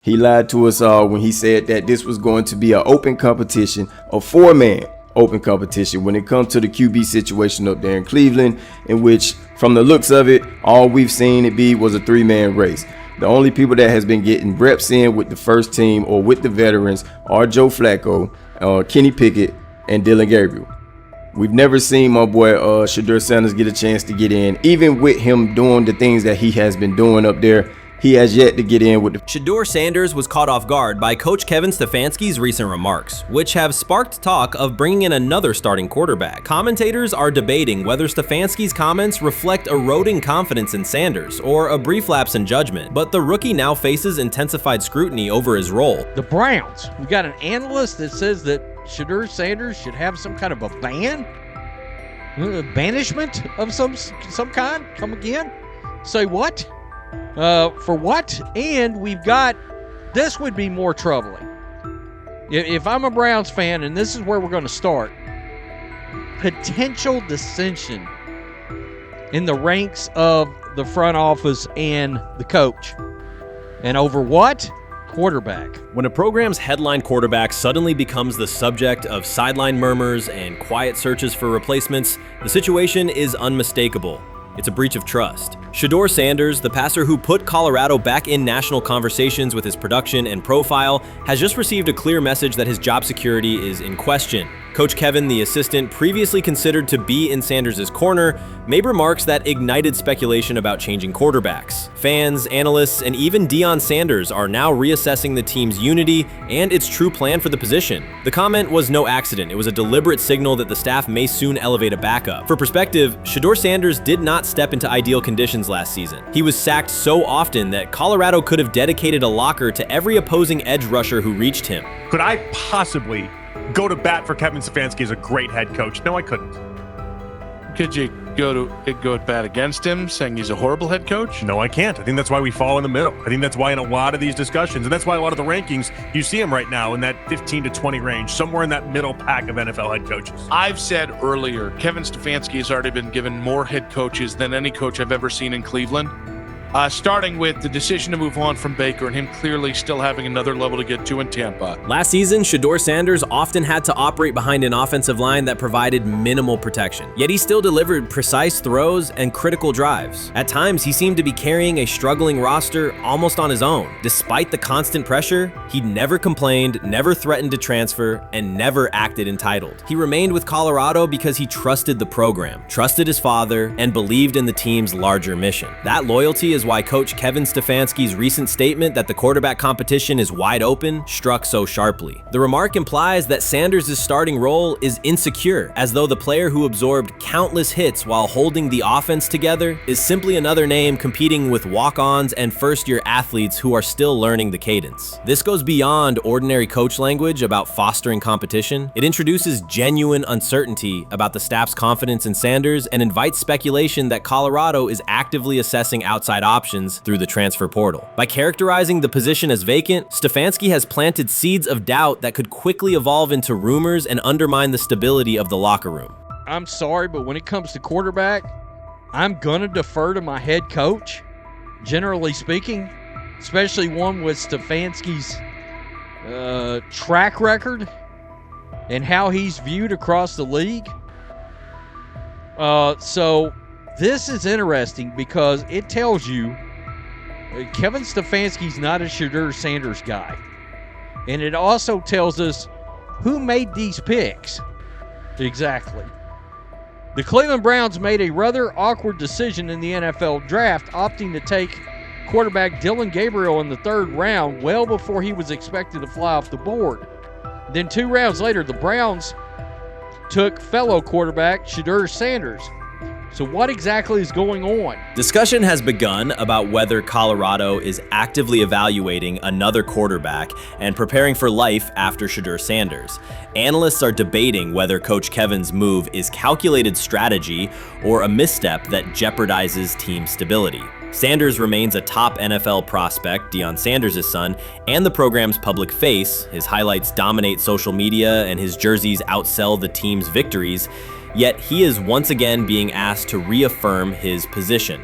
He lied to us all when he said that this was going to be an open competition, a four-man open competition when it comes to the QB situation up there in Cleveland, in which, from the looks of it, all we've seen it be was a three-man race. The only people that has been getting reps in with the first team or with the veterans are Joe Flacco, Kenny Pickett, and Dylan Gabriel. We've never seen my boy SHEDEUR Sanders get a chance to get in. Even with him doing the things that he has been doing up there, he has yet to get in with the... SHEDEUR Sanders was caught off guard by Coach Kevin Stefanski's recent remarks, which have sparked talk of bringing in another starting quarterback. Commentators are debating whether Stefanski's comments reflect eroding confidence in Sanders or a brief lapse in judgment, but the rookie now faces intensified scrutiny over his role. The Browns, we got an analyst that says that SHEDEUR Sanders should have some kind of a ban? Banishment of some kind? Come again? Say what? For what? And we've got, this would be more troubling. If I'm a Browns fan, and this is where we're going to start, potential dissension in the ranks of the front office and the coach. And over what? Quarterback. When a program's headline quarterback suddenly becomes the subject of sideline murmurs and quiet searches for replacements, the situation is unmistakable. It's a breach of trust. SHEDEUR Sanders, the passer who put Colorado back in national conversations with his production and profile, has just received a clear message that his job security is in question. Coach Kevin, the assistant previously considered to be in Sanders' corner, made remarks that ignited speculation about changing quarterbacks. Fans, analysts, and even Deion Sanders are now reassessing the team's unity and its true plan for the position. The comment was no accident. It was a deliberate signal that the staff may soon elevate a backup. For perspective, SHEDEUR Sanders did not step into ideal conditions last season. He was sacked so often that Colorado could have dedicated a locker to every opposing edge rusher who reached him. Could I possibly go to bat for Kevin Stefanski as a great head coach? No, I couldn't. Could you go at bat against him, saying he's a horrible head coach? No, I can't. I think that's why we fall in the middle. I think that's why in a lot of these discussions, and that's why a lot of the rankings, you see him right now in that 15 to 20 range, somewhere in that middle pack of NFL head coaches. I've said earlier, Kevin Stefanski has already been given more head coaches than any coach I've ever seen in Cleveland. Starting with the decision to move on from Baker and him clearly still having another level to get to in Tampa. Last season, SHEDEUR Sanders often had to operate behind an offensive line that provided minimal protection, yet he still delivered precise throws and critical drives. At times, he seemed to be carrying a struggling roster almost on his own. Despite the constant pressure, he never complained, never threatened to transfer, and never acted entitled. He remained with Colorado because he trusted the program, trusted his father, and believed in the team's larger mission. That loyalty is why Coach Kevin Stefanski's recent statement that the quarterback competition is wide open struck so sharply. The remark implies that Sanders' starting role is insecure, as though the player who absorbed countless hits while holding the offense together is simply another name competing with walk-ons and first-year athletes who are still learning the cadence. This goes beyond ordinary coach language about fostering competition. It introduces genuine uncertainty about the staff's confidence in Sanders and invites speculation that Colorado is actively assessing outside options through the transfer portal. By characterizing the position as vacant, Stefanski has planted seeds of doubt that could quickly evolve into rumors and undermine the stability of the locker room. I'm sorry, but when it comes to quarterback, I'm going to defer to my head coach, generally speaking, especially one with Stefanski's track record and how he's viewed across the league. So this is interesting because it tells you Kevin Stefanski's not a SHEDEUR Sanders guy. And it also tells us who made these picks. Exactly. The Cleveland Browns made a rather awkward decision in the NFL draft, opting to take quarterback Dylan Gabriel in the third round, well before he was expected to fly off the board. Then 2 rounds later, the Browns took fellow quarterback SHEDEUR Sanders. So what exactly is going on? Discussion has begun about whether Colorado is actively evaluating another quarterback and preparing for life after SHEDEUR Sanders. Analysts are debating whether Coach Kevin's move is calculated strategy or a misstep that jeopardizes team stability. Sanders remains a top NFL prospect, Deion Sanders' son, and the program's public face. His highlights dominate social media and his jerseys outsell the team's victories. Yet he is once again being asked to reaffirm his position.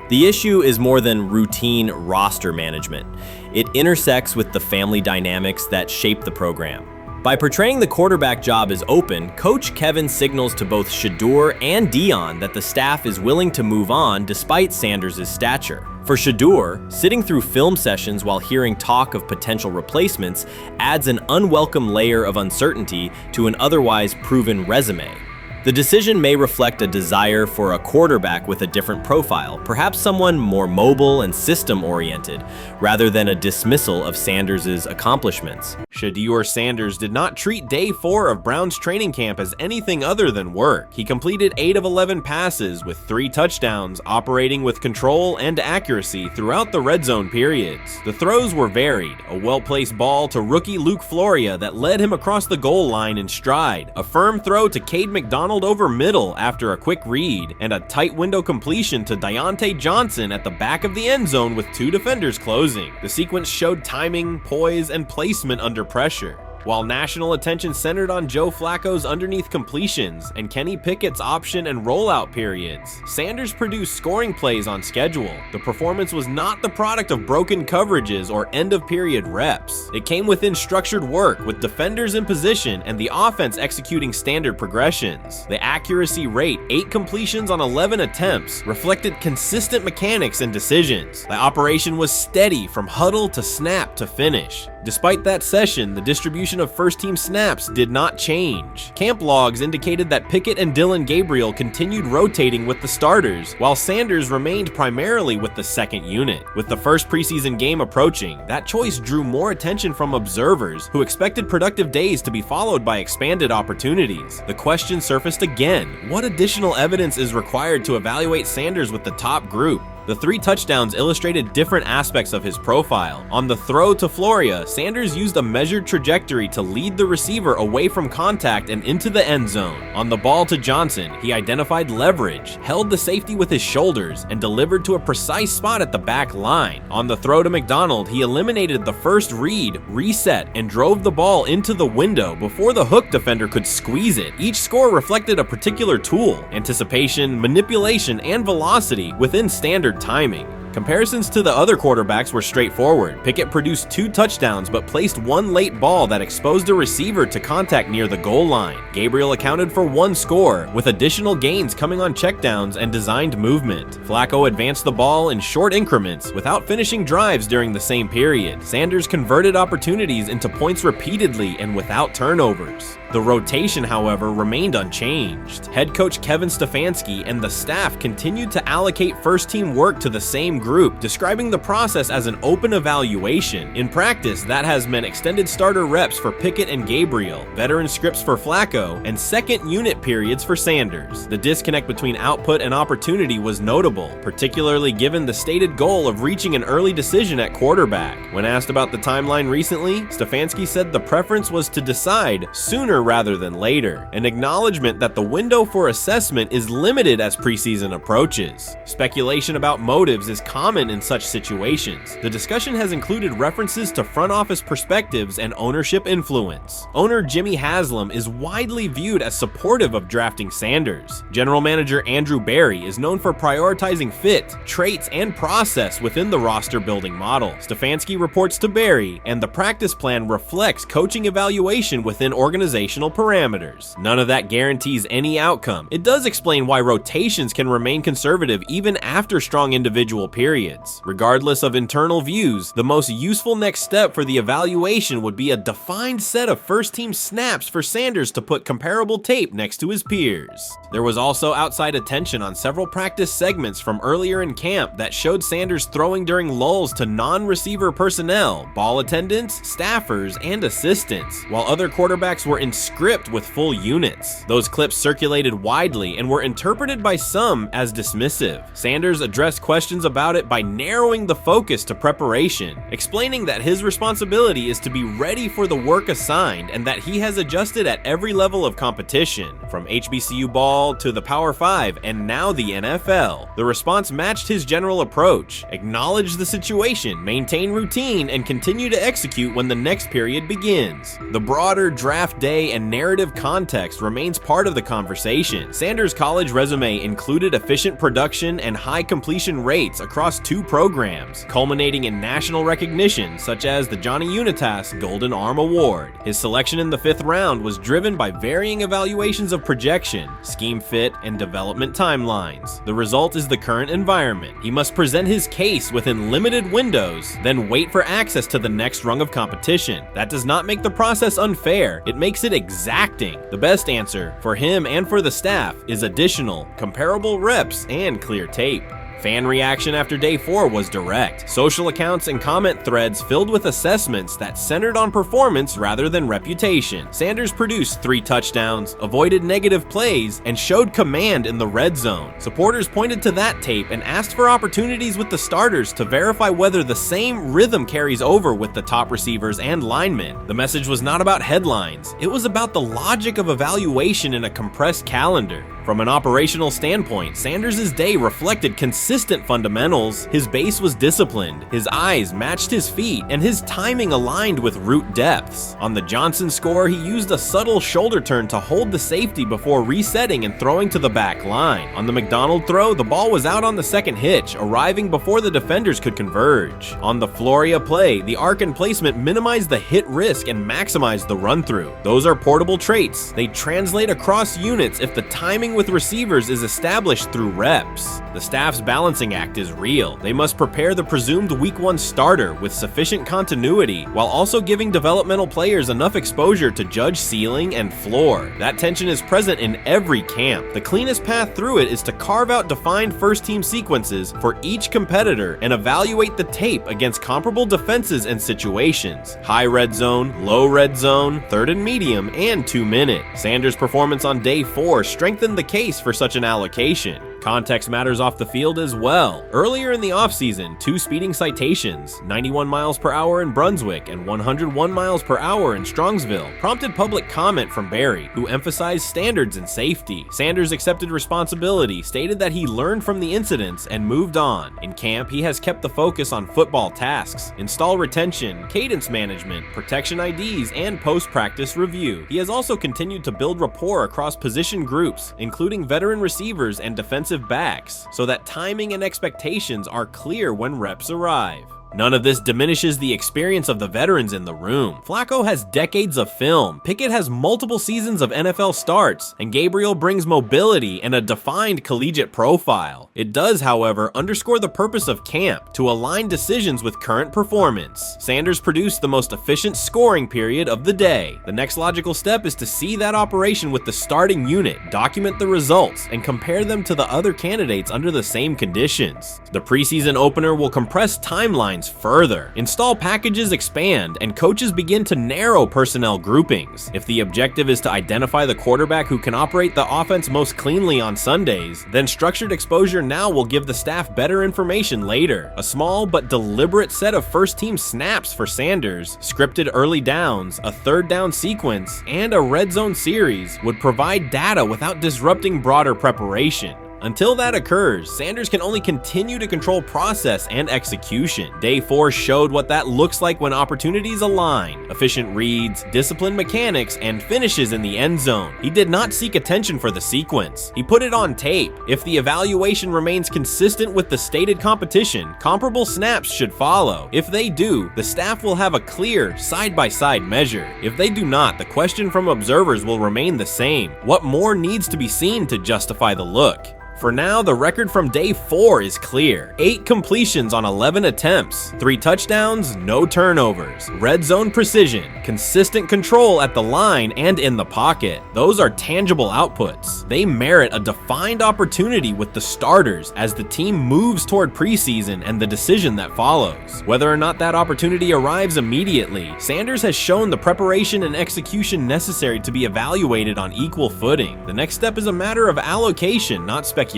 The issue is more than routine roster management. it intersects with the family dynamics that shape the program. By portraying the quarterback job as open, Coach Kevin signals to both SHEDEUR and Dion that the staff is willing to move on despite Sanders' stature. For SHEDEUR, sitting through film sessions while hearing talk of potential replacements adds an unwelcome layer of uncertainty to an otherwise proven resume. The decision may reflect a desire for a quarterback with a different profile, perhaps someone more mobile and system-oriented, rather than a dismissal of Sanders' accomplishments. SHEDEUR Sanders did not treat Day 4 of Brown's training camp as anything other than work. He completed 8 of 11 passes with 3 touchdowns, operating with control and accuracy throughout the red zone periods. The throws were varied, a well-placed ball to rookie Luke Floria that led him across the goal line in stride, a firm throw to Cade McDonald over middle after a quick read, and a tight window completion to Deontay Johnson at the back of the end zone with 2 defenders closing. The sequence showed timing, poise, and placement under pressure. While national attention centered on Joe Flacco's underneath completions and Kenny Pickett's option and rollout periods, Sanders produced scoring plays on schedule. The performance was not the product of broken coverages or end-of-period reps. It came within structured work, with defenders in position and the offense executing standard progressions. The accuracy rate, 8 completions on 11 attempts, reflected consistent mechanics and decisions. The operation was steady from huddle to snap to finish. Despite that session, the distribution of first-team snaps did not change. Camp logs indicated that Pickett and Dillon Gabriel continued rotating with the starters, while Sanders remained primarily with the second unit. With the first preseason game approaching, that choice drew more attention from observers who expected productive days to be followed by expanded opportunities. The question surfaced again: what additional evidence is required to evaluate Sanders with the top group? The 3 touchdowns illustrated different aspects of his profile. On the throw to Floria, Sanders used a measured trajectory to lead the receiver away from contact and into the end zone. On the ball to Johnson, he identified leverage, held the safety with his shoulders, and delivered to a precise spot at the back line. On the throw to McDonald, he eliminated the first read, reset, and drove the ball into the window before the hook defender could squeeze it. Each score reflected a particular tool: anticipation, manipulation, and velocity within standard timing. Comparisons to the other quarterbacks were straightforward. Pickett produced 2 touchdowns but placed 1 late ball that exposed a receiver to contact near the goal line. Gabriel accounted for 1 score, with additional gains coming on checkdowns and designed movement. Flacco advanced the ball in short increments without finishing drives during the same period. Sanders converted opportunities into points repeatedly and without turnovers. The rotation, however, remained unchanged. Head coach Kevin Stefanski and the staff continued to allocate first-team work to the same group, describing the process as an open evaluation. In practice, that has meant extended starter reps for Pickett and Gabriel, veteran scripts for Flacco, and second unit periods for Sanders. The disconnect between output and opportunity was notable, particularly given the stated goal of reaching an early decision at quarterback. When asked about the timeline recently, Stefanski said the preference was to decide sooner rather than later, an acknowledgement that the window for assessment is limited as preseason approaches. Speculation about motives is common in such situations. The discussion has included references to front office perspectives and ownership influence. Owner Jimmy Haslam is widely viewed as supportive of drafting Sanders. General manager Andrew Berry is known for prioritizing fit, traits, and process within the roster building model. Stefanski reports to Berry, and the practice plan reflects coaching evaluation within organizational parameters. None of that guarantees any outcome. It does explain why rotations can remain conservative even after strong individual periods. Regardless of internal views, the most useful next step for the evaluation would be a defined set of first-team snaps for Sanders to put comparable tape next to his peers. There was also outside attention on several practice segments from earlier in camp that showed Sanders throwing during lulls to non-receiver personnel, ball attendants, staffers, and assistants, while other quarterbacks were in script with full units. Those clips circulated widely and were interpreted by some as dismissive. Sanders addressed questions about it by narrowing the focus to preparation, explaining that his responsibility is to be ready for the work assigned and that he has adjusted at every level of competition, from HBCU ball to the Power 5 and now the NFL. The response matched his general approach: acknowledge the situation, maintain routine, and continue to execute when the next period begins. The broader draft day and narrative context remains part of the conversation. Sanders' college resume included efficient production and high completion rates across across 2 programs, culminating in national recognition such as the Johnny Unitas Golden Arm Award. His selection in the 5th round was driven by varying evaluations of projection, scheme fit, and development timelines. The result is the current environment. He must present his case within limited windows, then wait for access to the next rung of competition. That does not make the process unfair, it makes it exacting. The best answer, for him and for the staff, is additional, comparable reps and clear tape. Fan reaction after day 4 was direct. Social accounts and comment threads filled with assessments that centered on performance rather than reputation. Sanders produced 3 touchdowns, avoided negative plays, and showed command in the red zone. Supporters pointed to that tape and asked for opportunities with the starters to verify whether the same rhythm carries over with the top receivers and linemen. The message was not about headlines. It was about the logic of evaluation in a compressed calendar. From an operational standpoint, Sanders' day reflected consistent fundamentals. His base was disciplined, his eyes matched his feet, and his timing aligned with route depths. On the Johnson score, he used a subtle shoulder turn to hold the safety before resetting and throwing to the back line. On the McDonald throw, the ball was out on the second hitch, arriving before the defenders could converge. On the Floria play, the arc and placement minimized the hit risk and maximized the run-through. Those are portable traits. They translate across units if the timing with receivers is established through reps. The staff's balancing act is real. They must prepare the presumed week 1 starter with sufficient continuity while also giving developmental players enough exposure to judge ceiling and floor. That tension is present in every camp. The cleanest path through it is to carve out defined first-team sequences for each competitor and evaluate the tape against comparable defenses and situations. High red zone, low red zone, 3rd and medium, and 2-minute. Sanders' performance on day 4 strengthened the case for such an allocation. Context matters off the field as well. Earlier in the offseason, 2 speeding citations, 91 miles per hour in Brunswick and 101 miles per hour in Strongsville, prompted public comment from Barry, who emphasized standards and safety. Sanders accepted responsibility, stated that he learned from the incidents and moved on. In camp, he has kept the focus on football tasks, install retention, cadence management, protection IDs, and post-practice review. He has also continued to build rapport across position groups, including veteran receivers and defensive backs, so that timing and expectations are clear when reps arrive. None of this diminishes the experience of the veterans in the room. Flacco has decades of film, Pickett has multiple seasons of NFL starts, and Gabriel brings mobility and a defined collegiate profile. It does, however, underscore the purpose of camp, to align decisions with current performance. Sanders produced the most efficient scoring period of the day. The next logical step is to see that operation with the starting unit, document the results, and compare them to the other candidates under the same conditions. The preseason opener will compress timelines further. Install packages expand, and coaches begin to narrow personnel groupings. If the objective is to identify the quarterback who can operate the offense most cleanly on Sundays, then structured exposure now will give the staff better information later. A small but deliberate set of first-team snaps for Sanders, scripted early downs, a 3rd down sequence, and a red zone series would provide data without disrupting broader preparation. Until that occurs, Sanders can only continue to control process and execution. Day 4 showed what that looks like when opportunities align. Efficient reads, disciplined mechanics, and finishes in the end zone. He did not seek attention for the sequence. He put it on tape. If the evaluation remains consistent with the stated competition, comparable snaps should follow. If they do, the staff will have a clear, side-by-side measure. If they do not, the question from observers will remain the same. What more needs to be seen to justify the look? For now, the record from day 4 is clear. 8 completions on 11 attempts, 3 touchdowns, no turnovers, red zone precision, consistent control at the line and in the pocket. Those are tangible outputs. They merit a defined opportunity with the starters as the team moves toward preseason and the decision that follows. Whether or not that opportunity arrives immediately, Sanders has shown the preparation and execution necessary to be evaluated on equal footing. The next step is a matter of allocation, not speculation.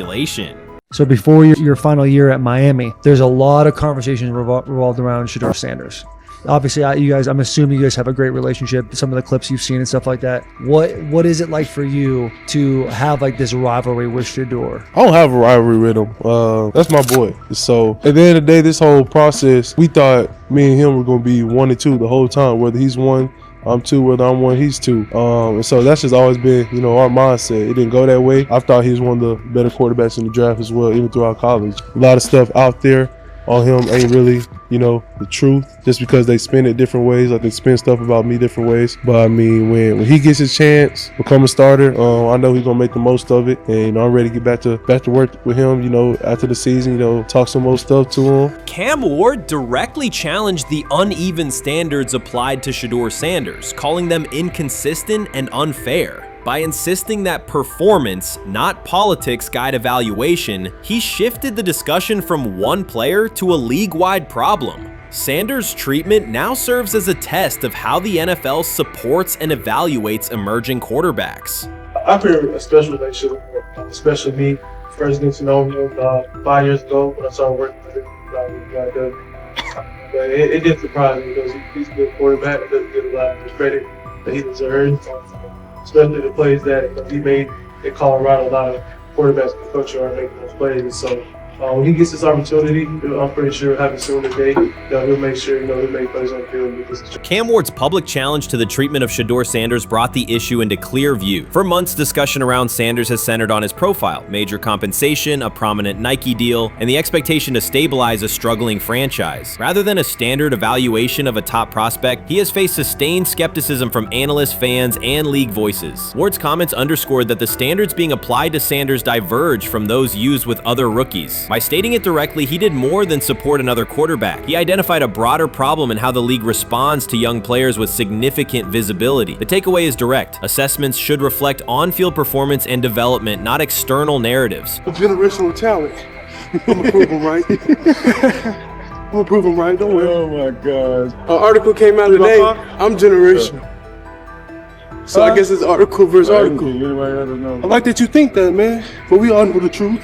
So before your final year at Miami, there's a lot of conversations revolved around SHEDEUR Sanders. Obviously, I'm assuming you guys have a great relationship. Some of the clips you've seen and stuff like that. What is it like for you to have like this rivalry with SHEDEUR? I don't have a rivalry with him. That's my boy. So at the end of the day, this whole process, we thought me and him were going to be 1 and 2 the whole time. Whether he's 1 I'm 2, whether I'm 1, he's 2. And so that's just always been, our mindset. It didn't go that way. I thought he was one of the better quarterbacks in the draft as well, even throughout college. A lot of stuff out there on him ain't really, the truth, just because they spin it different ways. Like they spin stuff about me different ways. But I mean, when he gets his chance, become a starter, I know he's gonna make the most of it. And I'm ready to get back to work with him. After the season, talk some more stuff to him. Cam Ward directly challenged the uneven standards applied to SHEDEUR Sanders, calling them inconsistent and unfair. By insisting that performance, not politics, guide evaluation, he shifted the discussion from one player to a league-wide problem. Sanders' treatment now serves as a test of how the NFL supports and evaluates emerging quarterbacks. I feel a special relationship with him, especially me. First getting to know him 5 years ago when I started working with him. But it did surprise me because he's a good quarterback. It doesn't get a lot of credit that he deserves. Especially the plays that he made in Colorado. A lot of quarterbacks in the country are making those plays. And so when he gets this opportunity, I'm pretty sure having soon today that he'll make sure he'll make plays on the field. Cam Ward's public challenge to the treatment of SHEDEUR Sanders brought the issue into clear view. For months, discussion around Sanders has centered on his profile, major compensation, a prominent Nike deal, and the expectation to stabilize a struggling franchise. Rather than a standard evaluation of a top prospect, he has faced sustained skepticism from analysts, fans, and league voices. Ward's comments underscored that the standards being applied to Sanders diverge from those used with other rookies. By stating it directly, he did more than support another quarterback. He identified a broader problem in how the league responds to young players with significant visibility. The takeaway is direct. Assessments should reflect on-field performance and development, not external narratives. A generational talent. I'm gonna prove him right. I'm gonna prove him right, don't worry. Oh my God. An article came out today. I'm generational. So I guess it's article versus article. I like that you think that, man. But we all know the truth.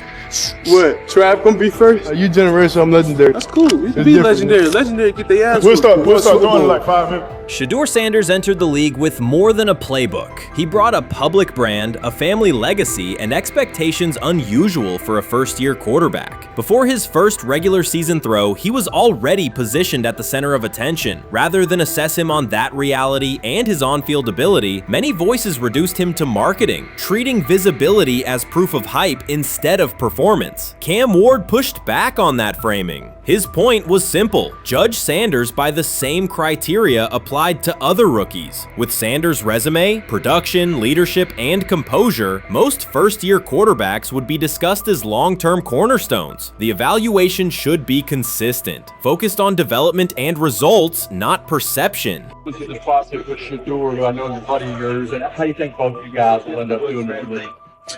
What? Trav gonna be first? You generation, I'm legendary. That's cool. We can be legendary. Legendary, get their ass. We'll start doing it in like 5 minutes. SHEDEUR Sanders entered the league with more than a playbook. He brought a public brand, a family legacy, and expectations unusual for a first-year quarterback. Before his first regular season throw, he was already positioned at the center of attention. Rather than assess him on that reality and his on-field ability, many voices reduced him to marketing, treating visibility as proof of hype instead of performance. Cam Ward pushed back on that framing. His point was simple: judge Sanders by the same criteria applied to other rookies. With Sanders' resume, production, leadership, and composure, most first-year quarterbacks would be discussed as long-term cornerstones. The evaluation should be consistent, focused on development and results, not perception. Look at the process with SHEDEUR, who I know is a buddy of yours, and how do you think both of you guys will end up doing in the league?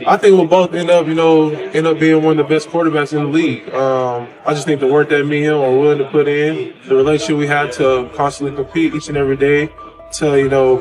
I think we'll both end up being one of the best quarterbacks in the league. I just think the work that me and him are willing to put in, the relationship we have to constantly compete each and every day, to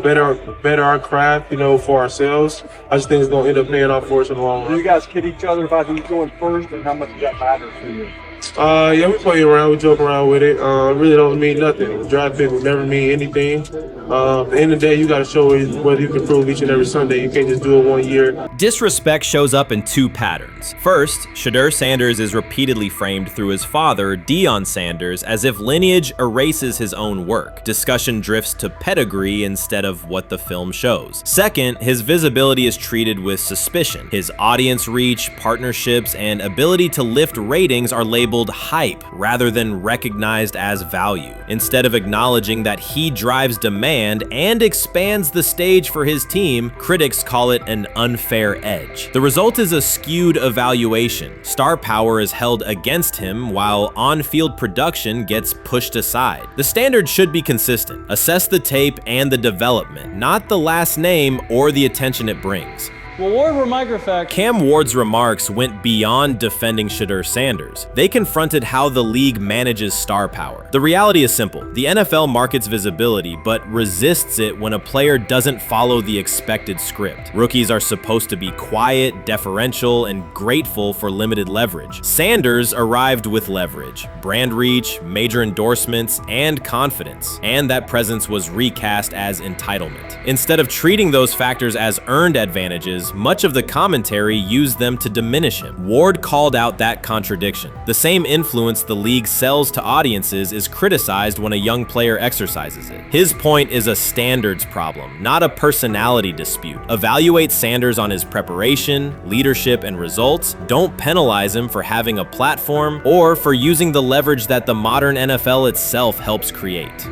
better our craft, for ourselves. I just think it's gonna end up paying off for us in the long run. Do you guys kid each other about who's going first and how much that matters to you? Yeah, we play around, we joke around with it. It really don't mean nothing. The draft pick will never mean anything. At the end of the day, you got to show whether you can prove each and every Sunday. You can't just do it 1 year. Disrespect shows up in two patterns. First, SHEDEUR Sanders is repeatedly framed through his father, Deion Sanders, as if lineage erases his own work. Discussion drifts to pedigree instead of what the film shows. Second, his visibility is treated with suspicion. His audience reach, partnerships, and ability to lift ratings are labeled hype rather than recognized as value. Instead of acknowledging that he drives demand and expands the stage for his team, critics call it an unfair edge. The result is a skewed evaluation. Star power is held against him while on-field production gets pushed aside. The standard should be consistent. Assess the tape and the development, not the last name or the attention it brings. Well, Ward were microfacts. Cam Ward's remarks went beyond defending SHEDEUR Sanders. They confronted how the league manages star power. The reality is simple. The NFL markets visibility, but resists it when a player doesn't follow the expected script. Rookies are supposed to be quiet, deferential, and grateful for limited leverage. Sanders arrived with leverage, brand reach, major endorsements, and confidence, and that presence was recast as entitlement. Instead of treating those factors as earned advantages, Sanders, much of the commentary used them to diminish him. Ward called out that contradiction. The same influence the league sells to audiences is criticized when a young player exercises it. His point is a standards problem, not a personality dispute. Evaluate Sanders on his preparation, leadership, and results. Don't penalize him for having a platform or for using the leverage that the modern NFL itself helps create.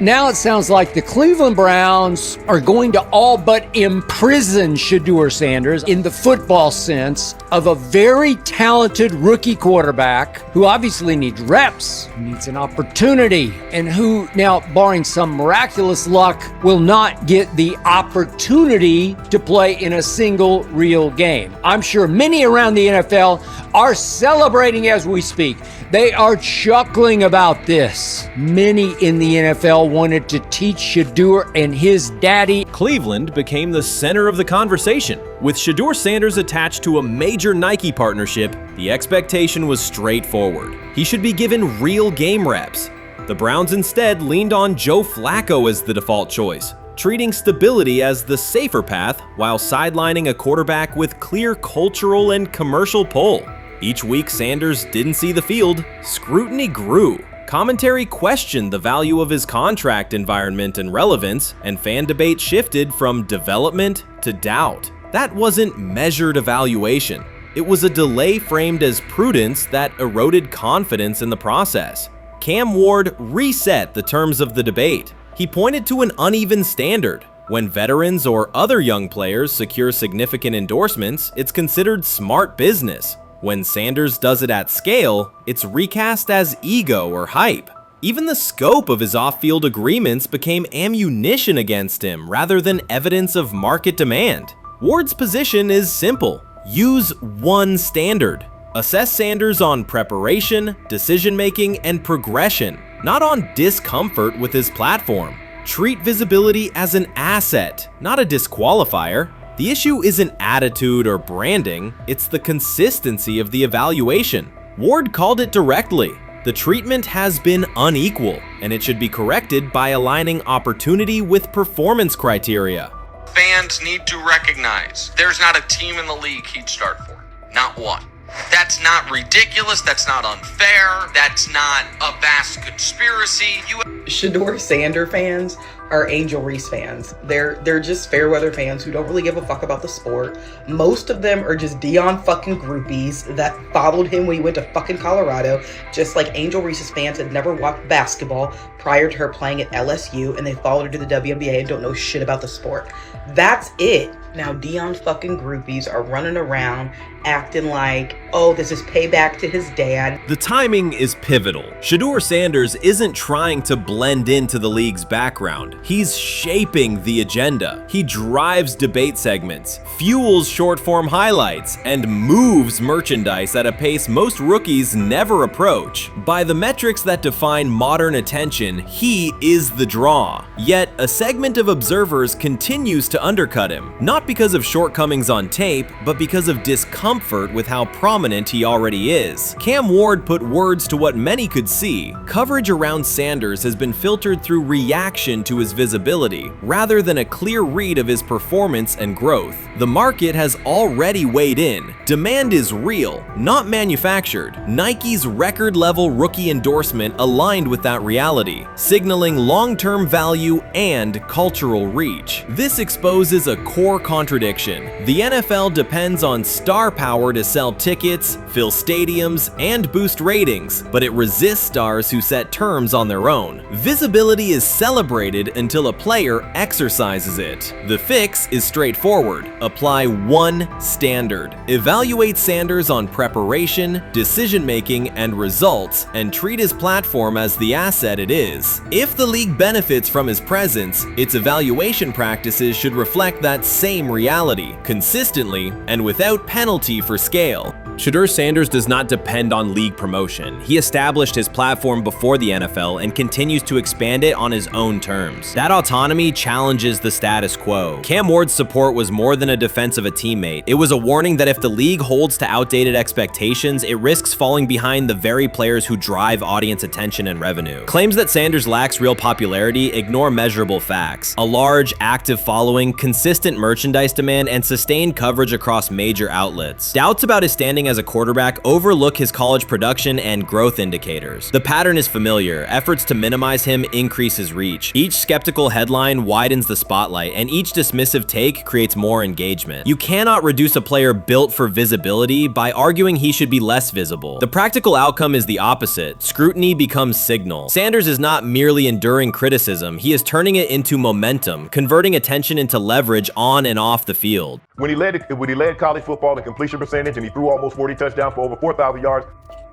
Now it sounds like the Cleveland Browns are going to all but imprison SHEDEUR Sanders in the football sense of a very talented rookie quarterback who obviously needs reps, needs an opportunity, and who now, barring some miraculous luck, will not get the opportunity to play in a single real game. I'm sure many around the NFL are celebrating as we speak. They are chuckling about this. Many in the NFL wanted to teach SHEDEUR and his daddy. Cleveland became the center of the conversation. With SHEDEUR Sanders attached to a major Nike partnership, the expectation was straightforward. He should be given real game reps. The Browns instead leaned on Joe Flacco as the default choice, treating stability as the safer path while sidelining a quarterback with clear cultural and commercial pull. Each week Sanders didn't see the field, scrutiny grew. Commentary questioned the value of his contract environment and relevance, and fan debate shifted from development to doubt. That wasn't measured evaluation. It was a delay framed as prudence that eroded confidence in the process. Cam Ward reset the terms of the debate. He pointed to an uneven standard. When veterans or other young players secure significant endorsements, it's considered smart business. When Sanders does it at scale, it's recast as ego or hype. Even the scope of his off-field agreements became ammunition against him rather than evidence of market demand. Ward's position is simple. Use one standard. Assess Sanders on preparation, decision-making, and progression, not on discomfort with his platform. Treat visibility as an asset, not a disqualifier. The issue isn't attitude or branding, it's the consistency of the evaluation. Ward called it directly. The treatment has been unequal, and it should be corrected by aligning opportunity with performance criteria. Fans need to recognize there's not a team in the league he'd start for. Not one. That's not ridiculous, that's not unfair, that's not a vast conspiracy. SHEDEUR Sanders fans are Angel Reese fans. They're just fair weather fans who don't really give a fuck about the sport. Most of them are just Dion fucking groupies that followed him when he went to fucking Colorado, just like Angel Reese's fans had never watched basketball prior to her playing at LSU, and they followed her to the WNBA and don't know shit about the sport. That's it. Now Dion fucking groupies are running around acting like, oh, this is payback to his dad. The timing is pivotal. SHEDEUR Sanders isn't trying to blend into the league's background. He's shaping the agenda. He drives debate segments, fuels short-form highlights, and moves merchandise at a pace most rookies never approach. By the metrics that define modern attention, he is the draw. Yet, a segment of observers continues to undercut him, not because of shortcomings on tape, but because of discomfort with how prominent he already is. Cam Ward put words to what many could see. Coverage around Sanders has been filtered through reaction to his visibility, rather than a clear read of his performance and growth. The market has already weighed in. Demand is real, not manufactured. Nike's record-level rookie endorsement aligned with that reality, signaling long-term value and cultural reach. This exposes a core contradiction. The NFL depends on star power to sell tickets, fill stadiums, and boost ratings, but it resists stars who set terms on their own. Visibility is celebrated until a player exercises it. The fix is straightforward. Apply one standard. Evaluate Sanders on preparation, decision-making, and results, and treat his platform as the asset it is. If the league benefits from his presence, its evaluation practices should reflect that same reality, consistently and without penalty for scale. Shedeur Sanders does not depend on league promotion. He established his platform before the NFL and continues to expand it on his own terms. That autonomy challenges the status quo. Cam Ward's support was more than a defense of a teammate. It was a warning that if the league holds to outdated expectations, it risks falling behind the very players who drive audience attention and revenue. Claims that Sanders lacks real popularity ignore measurable facts. A large, active following, consistent merchandise demand, and sustained coverage across major outlets. Doubts about his standing as a quarterback overlook his college production and growth indicators. The pattern is familiar. Efforts to minimize him increase his reach. Each skeptical headline widens the spotlight, and each dismissive take creates more engagement. You cannot reduce a player built for visibility by arguing he should be less visible. The practical outcome is the opposite. Scrutiny becomes signal. Sanders is not merely enduring criticism, he is turning it into momentum, converting attention into leverage on and off the field. When he led college football in completion percentage and he threw almost 40 touchdowns for over 4,000 yards,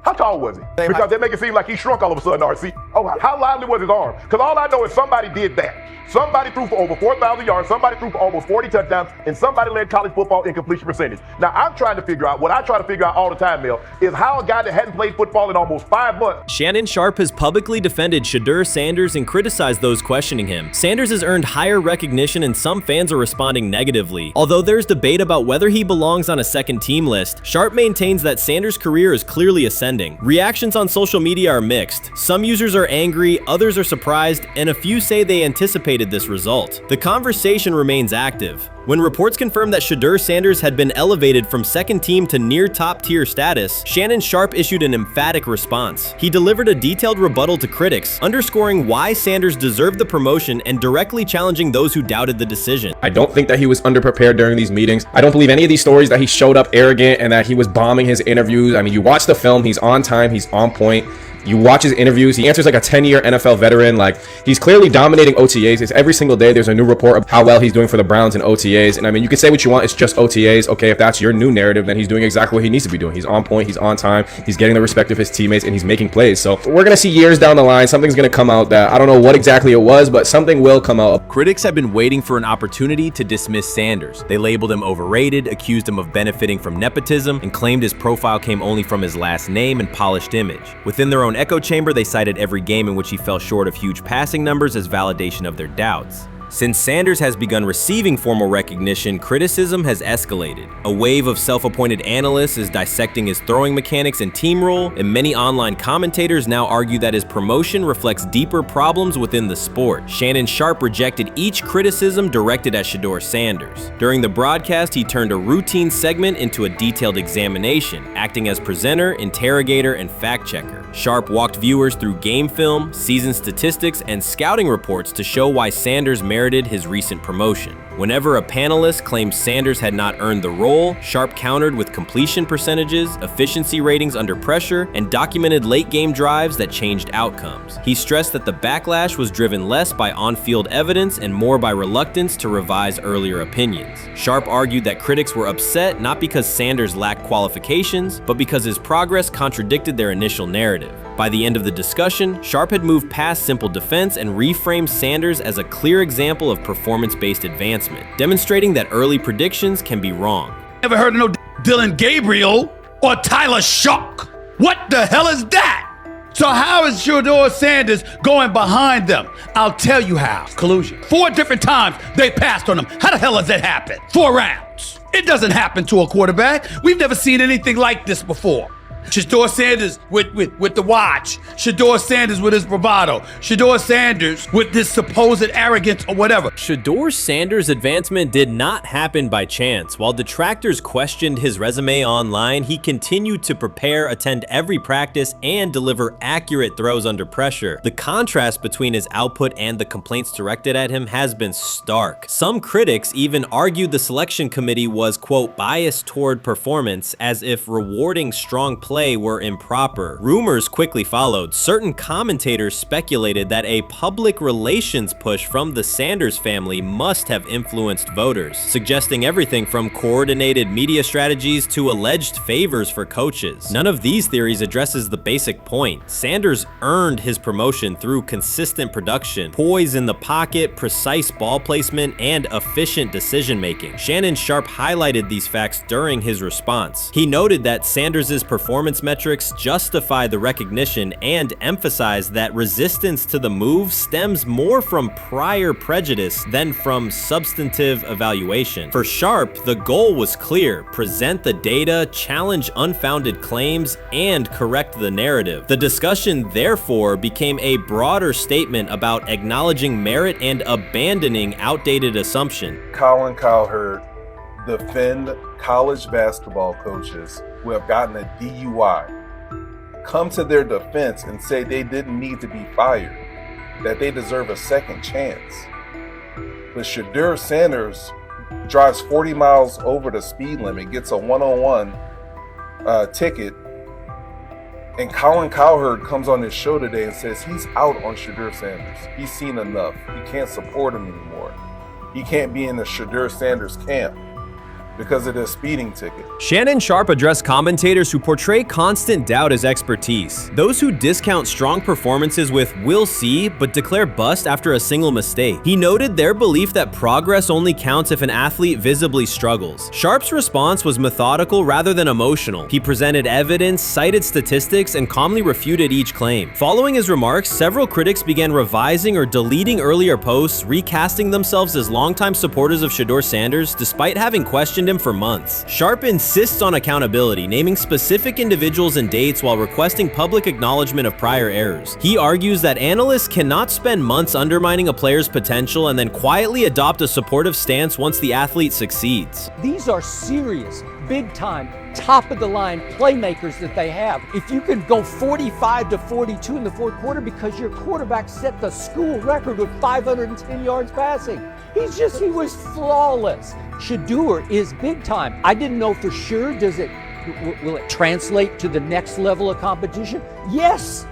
how tall was he? Because they make it seem like he shrunk all of a sudden, RC. Oh, how lively was his arm? Because all I know is somebody did that. Somebody threw for over 4,000 yards, somebody threw for almost 40 touchdowns, and somebody led college football in completion percentage. Now, I'm trying to figure out, what I try to figure out all the time, Mel, is how a guy that hadn't played football in almost 5 months. Shannon Sharpe has publicly defended Shedeur Sanders and criticized those questioning him. Sanders has earned higher recognition and some fans are responding negatively. Although there's debate about whether he belongs on a second team list, Sharpe maintains that Sanders' career is clearly ascending. Reactions on social media are mixed. Some users are angry, others are surprised, and a few say they anticipated this result. The conversation remains active. When reports confirmed that Shedeur Sanders had been elevated from second team to near top tier status, Shannon Sharpe issued an emphatic response. He delivered a detailed rebuttal to critics, underscoring why Sanders deserved the promotion and directly challenging those who doubted the decision. I don't think that he was underprepared during these meetings. I don't believe any of these stories that he showed up arrogant and that he was bombing his interviews. I mean, you watch the film, he's on time, he's on point. You watch his interviews, he answers like a 10-year NFL veteran. Like, he's clearly dominating OTAs. It's every single day there's a new report of how well he's doing for the Browns in OTAs. And I mean, you can say what you want, it's just OTAs. Okay, if that's your new narrative, then he's doing exactly what he needs to be doing. He's on point, he's on time, he's getting the respect of his teammates, and he's making plays. So we're gonna see years down the line, something's gonna come out that I don't know what exactly it was, but something will come out. Critics have been waiting for an opportunity to dismiss Sanders. They labeled him overrated, accused him of benefiting from nepotism, and claimed his profile came only from his last name and polished image. Within their own echo chamber, they cited every game in which he fell short of huge passing numbers as validation of their doubts. Since Sanders has begun receiving formal recognition, criticism has escalated. A wave of self-appointed analysts is dissecting his throwing mechanics and team role, and many online commentators now argue that his promotion reflects deeper problems within the sport. Shannon Sharpe rejected each criticism directed at Shedeur Sanders. During the broadcast, he turned a routine segment into a detailed examination, acting as presenter, interrogator, and fact-checker. Sharpe walked viewers through game film, season statistics, and scouting reports to show why Sanders merited his recent promotion. Whenever a panelist claimed Sanders had not earned the role, Sharpe countered with completion percentages, efficiency ratings under pressure, and documented late-game drives that changed outcomes. He stressed that the backlash was driven less by on-field evidence and more by reluctance to revise earlier opinions. Sharpe argued that critics were upset not because Sanders lacked qualifications, but because his progress contradicted their initial narrative. By the end of the discussion, Sharpe had moved past simple defense and reframed Sanders as a clear example of performance-based advancement, demonstrating that early predictions can be wrong. Never heard of no Dylan Gabriel or Tyler Shock. What the hell is that? So how is Shedeur Sanders going behind them? I'll tell you how. Collusion. 4 different times they passed on him. How the hell does that happen? 4 rounds. It doesn't happen to a quarterback. We've never seen anything like this before. Shedeur Sanders with the watch. Shedeur Sanders with his bravado. Shedeur Sanders with this supposed arrogance or whatever. Shedeur Sanders' advancement did not happen by chance. While detractors questioned his resume online, he continued to prepare, attend every practice, and deliver accurate throws under pressure. The contrast between his output and the complaints directed at him has been stark. Some critics even argued the selection committee was, quote, biased toward performance, as if rewarding strong play were improper. Rumors quickly followed. Certain commentators speculated that a public relations push from the Sanders family must have influenced voters, suggesting everything from coordinated media strategies to alleged favors for coaches. None of these theories addresses the basic point. Sanders earned his promotion through consistent production, poise in the pocket, precise ball placement, and efficient decision-making. Shannon Sharpe highlighted these facts during his response. He noted that Sanders' performance metrics justify the recognition and emphasized that resistance to the move stems more from prior prejudice than from substantive evaluation. For Sharpe, the goal was clear: present the data, challenge unfounded claims, and correct the narrative. The discussion, therefore, became a broader statement about acknowledging merit and abandoning outdated assumption. Colin Cowherd defend college basketball coaches who have gotten a DUI, come to their defense and say they didn't need to be fired, that they deserve a second chance. But SHEDEUR Sanders drives 40 miles over the speed limit, gets a one-on-one ticket, and Colin Cowherd comes on his show today and says he's out on SHEDEUR Sanders. He's seen enough. He can't support him anymore. He can't be in the SHEDEUR Sanders camp because of this speeding ticket. Shannon Sharpe addressed commentators who portray constant doubt as expertise. Those who discount strong performances with "we'll see" but declare bust after a single mistake. He noted their belief that progress only counts if an athlete visibly struggles. Sharpe's response was methodical rather than emotional. He presented evidence, cited statistics, and calmly refuted each claim. Following his remarks, several critics began revising or deleting earlier posts, recasting themselves as longtime supporters of SHEDEUR Sanders despite having questioned him for months. Sharpe insists on accountability, naming specific individuals and dates while requesting public acknowledgement of prior errors. He argues that analysts cannot spend months undermining a player's potential and then quietly adopt a supportive stance once the athlete succeeds. These are serious, big-time, top-of-the-line playmakers that they have. If you can go 45 to 42 in the fourth quarter because your quarterback set the school record with 510 yards passing. He was flawless. SHEDEUR is big time. I didn't know for sure, will it translate to the next level of competition? Yes,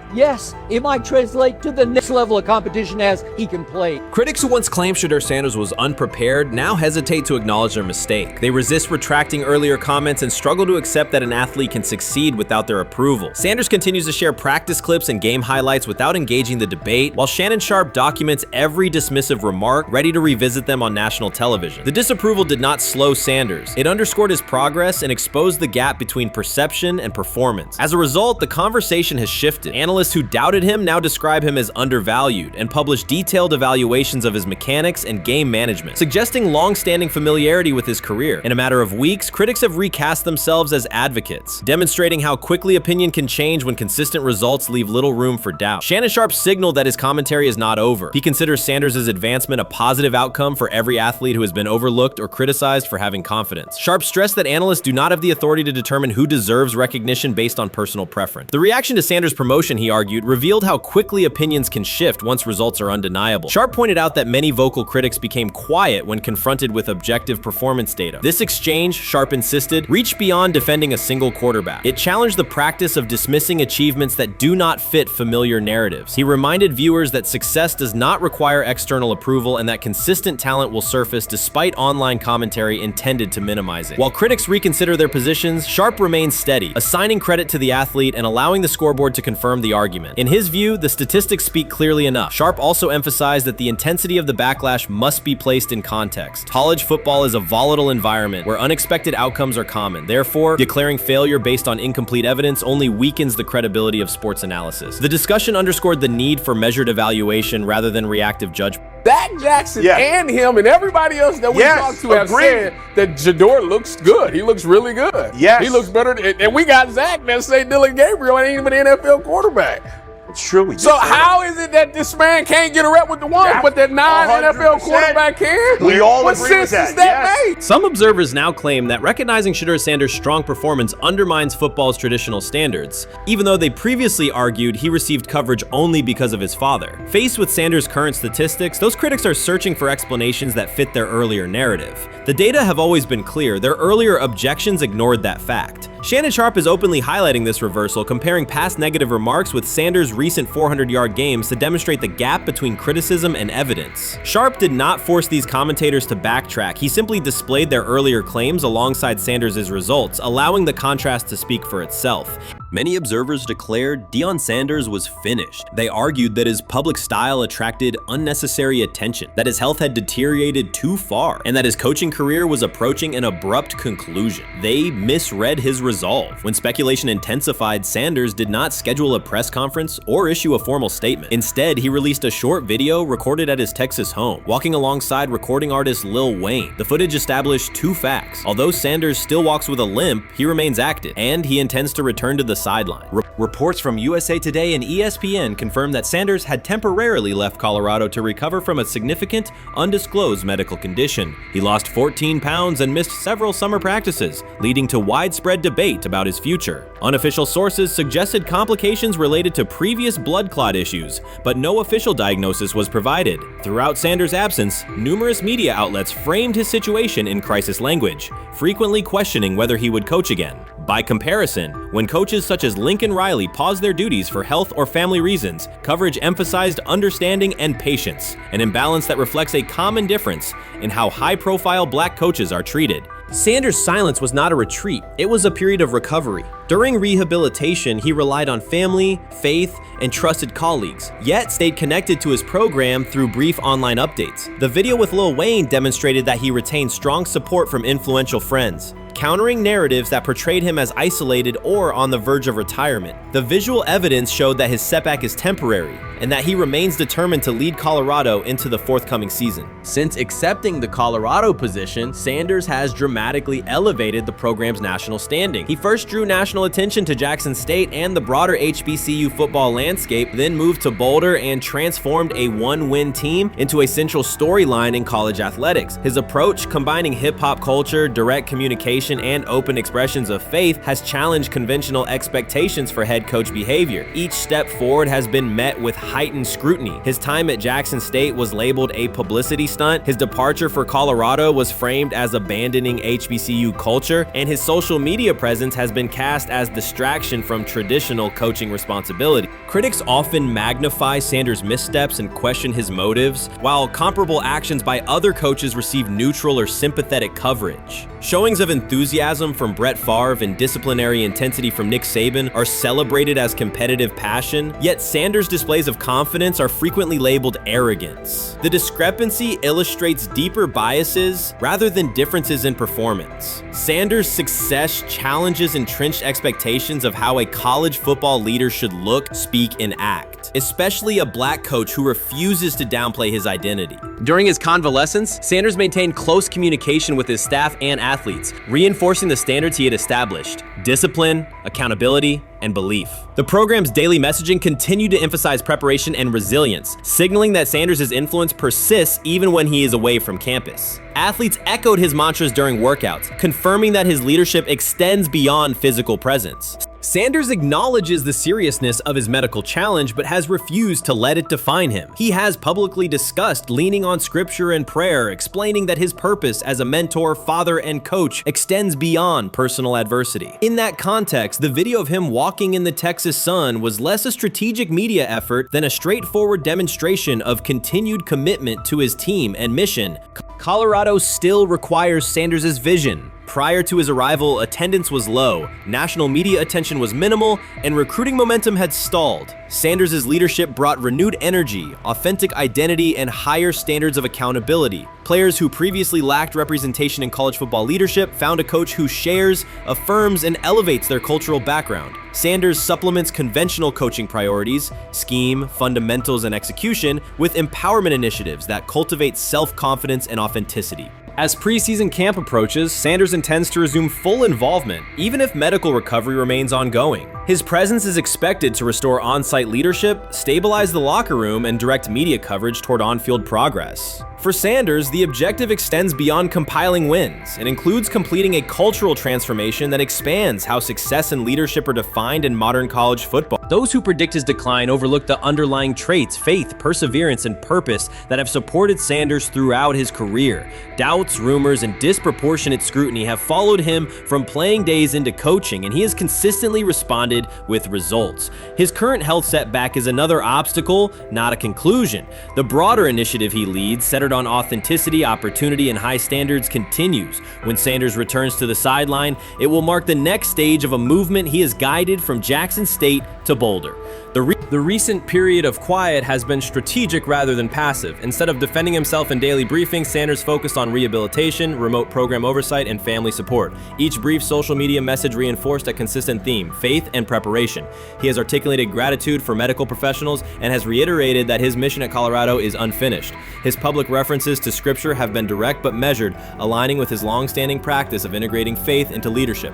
it might translate to the next level of competition as he can play. Critics who once claimed SHEDEUR Sanders was unprepared now hesitate to acknowledge their mistake. They resist retracting earlier comments and struggle to accept that an athlete can succeed without their approval. Sanders continues to share practice clips and game highlights without engaging the debate, while Shannon Sharpe documents every dismissive remark, ready to revisit them on national television. The disapproval did not slow Sanders. It underscored his progress and exposed the gap between perception and performance. As a result, the conversation has shifted. Analysts who doubted him now describe him as undervalued and publish detailed evaluations of his mechanics and game management, suggesting long-standing familiarity with his career. In a matter of weeks, critics have recast themselves as advocates, demonstrating how quickly opinion can change when consistent results leave little room for doubt. Shannon Sharpe signaled that his commentary is not over. He considers Sanders' advancement a positive outcome for every athlete who has been overlooked or criticized for having confidence. Sharpe stressed that analysts do not have the authority to determine who deserves recognition based on personal preference. The reaction to Sanders' promotion, he argued, revealed how quickly opinions can shift once results are undeniable. Sharpe pointed out that many vocal critics became quiet when confronted with objective performance data. This exchange, Sharpe insisted, reached beyond defending a single quarterback. It challenged the practice of dismissing achievements that do not fit familiar narratives. He reminded viewers that success does not require external approval and that consistent talent will surface despite online commentary intended to minimize it. While critics reconsider their positions, Sharpe remains steady, assigning credit to the athlete and allowing the scoreboard to confirm the argument. In his view, the statistics speak clearly enough. Sharpe also emphasized that the intensity of the backlash must be placed in context. College football is a volatile environment where unexpected outcomes are common. Therefore, declaring failure based on incomplete evidence only weakens the credibility of sports analysis. The discussion underscored the need for measured evaluation rather than reactive judgment. Zach Jackson and him and everybody else that we talked to have said that SHEDEUR looks good. He looks really good. He looks better. And we got Zach that say Dylan Gabriel ain't even an NFL quarterback. It's true. So how is it that this man can't get a rep with the ones, but that non-NFL quarterback can? We all what agree sense with that. does that make? Some observers now claim that recognizing Shedeur Sanders' strong performance undermines football's traditional standards, even though they previously argued he received coverage only because of his father. Faced with Sanders' current statistics, those critics are searching for explanations that fit their earlier narrative. The data have always been clear. Their earlier objections ignored that fact. Shannon Sharpe is openly highlighting this reversal, comparing past negative remarks with Sanders' recent 400-yard games to demonstrate the gap between criticism and evidence. Sharpe did not force these commentators to backtrack. He simply displayed their earlier claims alongside Sanders' results, allowing the contrast to speak for itself. Many observers declared Deion Sanders was finished. They argued that his public style attracted unnecessary attention, that his health had deteriorated too far, and that his coaching career was approaching an abrupt conclusion. They misread his resolve. When speculation intensified, Sanders did not schedule a press conference or issue a formal statement. Instead, he released a short video recorded at his Texas home, walking alongside recording artist Lil Wayne. The footage established two facts. Although Sanders still walks with a limp, he remains active, and he intends to return to the sideline. Reports from USA Today and ESPN confirmed that Sanders had temporarily left Colorado to recover from a significant, undisclosed medical condition. He lost 14 pounds and missed several summer practices, leading to widespread debate about his future. Unofficial sources suggested complications related to previous blood clot issues, but no official diagnosis was provided. Throughout Sanders' absence, numerous media outlets framed his situation in crisis language, frequently questioning whether he would coach again. By comparison, when coaches such as Lincoln Riley paused their duties for health or family reasons, coverage emphasized understanding and patience, an imbalance that reflects a common difference in how high-profile black coaches are treated. Sanders' silence was not a retreat, it was a period of recovery. During rehabilitation, he relied on family, faith, and trusted colleagues, yet stayed connected to his program through brief online updates. The video with Lil Wayne demonstrated that he retained strong support from influential friends, countering narratives that portrayed him as isolated or on the verge of retirement. The visual evidence showed that his setback is temporary, and that he remains determined to lead Colorado into the forthcoming season. Since accepting the Colorado position, Sanders has dramatically elevated the program's national standing. He first drew national attention to Jackson State and the broader HBCU football landscape, then moved to Boulder and transformed a one-win team into a central storyline in college athletics. His approach, combining hip-hop culture, direct communication, and open expressions of faith, has challenged conventional expectations for head coach behavior. Each step forward has been met with heightened scrutiny. His time at Jackson State was labeled a publicity stunt, his departure for Colorado was framed as abandoning HBCU culture, and his social media presence has been cast as distraction from traditional coaching responsibility. Critics often magnify Sanders' missteps and question his motives, while comparable actions by other coaches receive neutral or sympathetic coverage. Showings of enthusiasm from Brett Favre and disciplinary intensity from Nick Saban are celebrated as competitive passion, yet Sanders' displays of confidence are frequently labeled arrogance. The discrepancy illustrates deeper biases rather than differences in performance. Sanders' success challenges entrenched expectations of how a college football leader should look, speak, and act, especially a black coach who refuses to downplay his identity. During his convalescence, Sanders maintained close communication with his staff and athletes, reinforcing the standards he had established: discipline, accountability, and belief. The program's daily messaging continued to emphasize preparation and resilience, signaling that Sanders' influence persists even when he is away from campus. Athletes echoed his mantras during workouts, confirming that his leadership extends beyond physical presence. Sanders acknowledges the seriousness of his medical challenge, but has refused to let it define him. He has publicly discussed leaning on scripture and prayer, explaining that his purpose as a mentor, father, and coach extends beyond personal adversity. In that context, the video of him walking in the Texas sun was less a strategic media effort than a straightforward demonstration of continued commitment to his team and mission. Colorado still requires Sanders' vision. Prior to his arrival, attendance was low, national media attention was minimal, and recruiting momentum had stalled. Sanders' leadership brought renewed energy, authentic identity, and higher standards of accountability. Players who previously lacked representation in college football leadership found a coach who shares, affirms, and elevates their cultural background. Sanders supplements conventional coaching priorities, scheme, fundamentals, and execution with empowerment initiatives that cultivate self-confidence and authenticity. As preseason camp approaches, Sanders intends to resume full involvement, even if medical recovery remains ongoing. His presence is expected to restore on-site leadership, stabilize the locker room, and direct media coverage toward on-field progress. For Sanders, the objective extends beyond compiling wins and includes completing a cultural transformation that expands how success and leadership are defined in modern college football. Those who predict his decline overlook the underlying traits, faith, perseverance, and purpose that have supported Sanders throughout his career. Doubts, rumors, and disproportionate scrutiny have followed him from playing days into coaching, and he has consistently responded with results. His current health setback is another obstacle, not a conclusion. The broader initiative he leads, centered on authenticity, opportunity, and high standards, continues. When Sanders returns to the sideline, it will mark the next stage of a movement he has guided from Jackson State to Boulder. The recent period of quiet has been strategic rather than passive. Instead of defending himself in daily briefings, Sanders focused on rehabilitation, remote program oversight, and family support. Each brief social media message reinforced a consistent theme: faith and preparation. He has articulated gratitude for medical professionals and has reiterated that his mission at Colorado is unfinished. His public references to scripture have been direct but measured, aligning with his long-standing practice of integrating faith into leadership.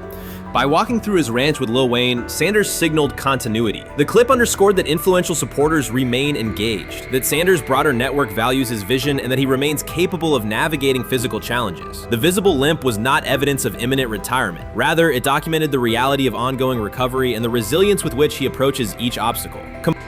By walking through his ranch with Lil Wayne, Sanders signaled continuity. The clip underscored that influential supporters remain engaged, that Sanders' broader network values his vision, and that he remains capable of navigating physical challenges. The visible limp was not evidence of imminent retirement. Rather, it documented the reality of ongoing recovery and the resilience with which he approaches each obstacle.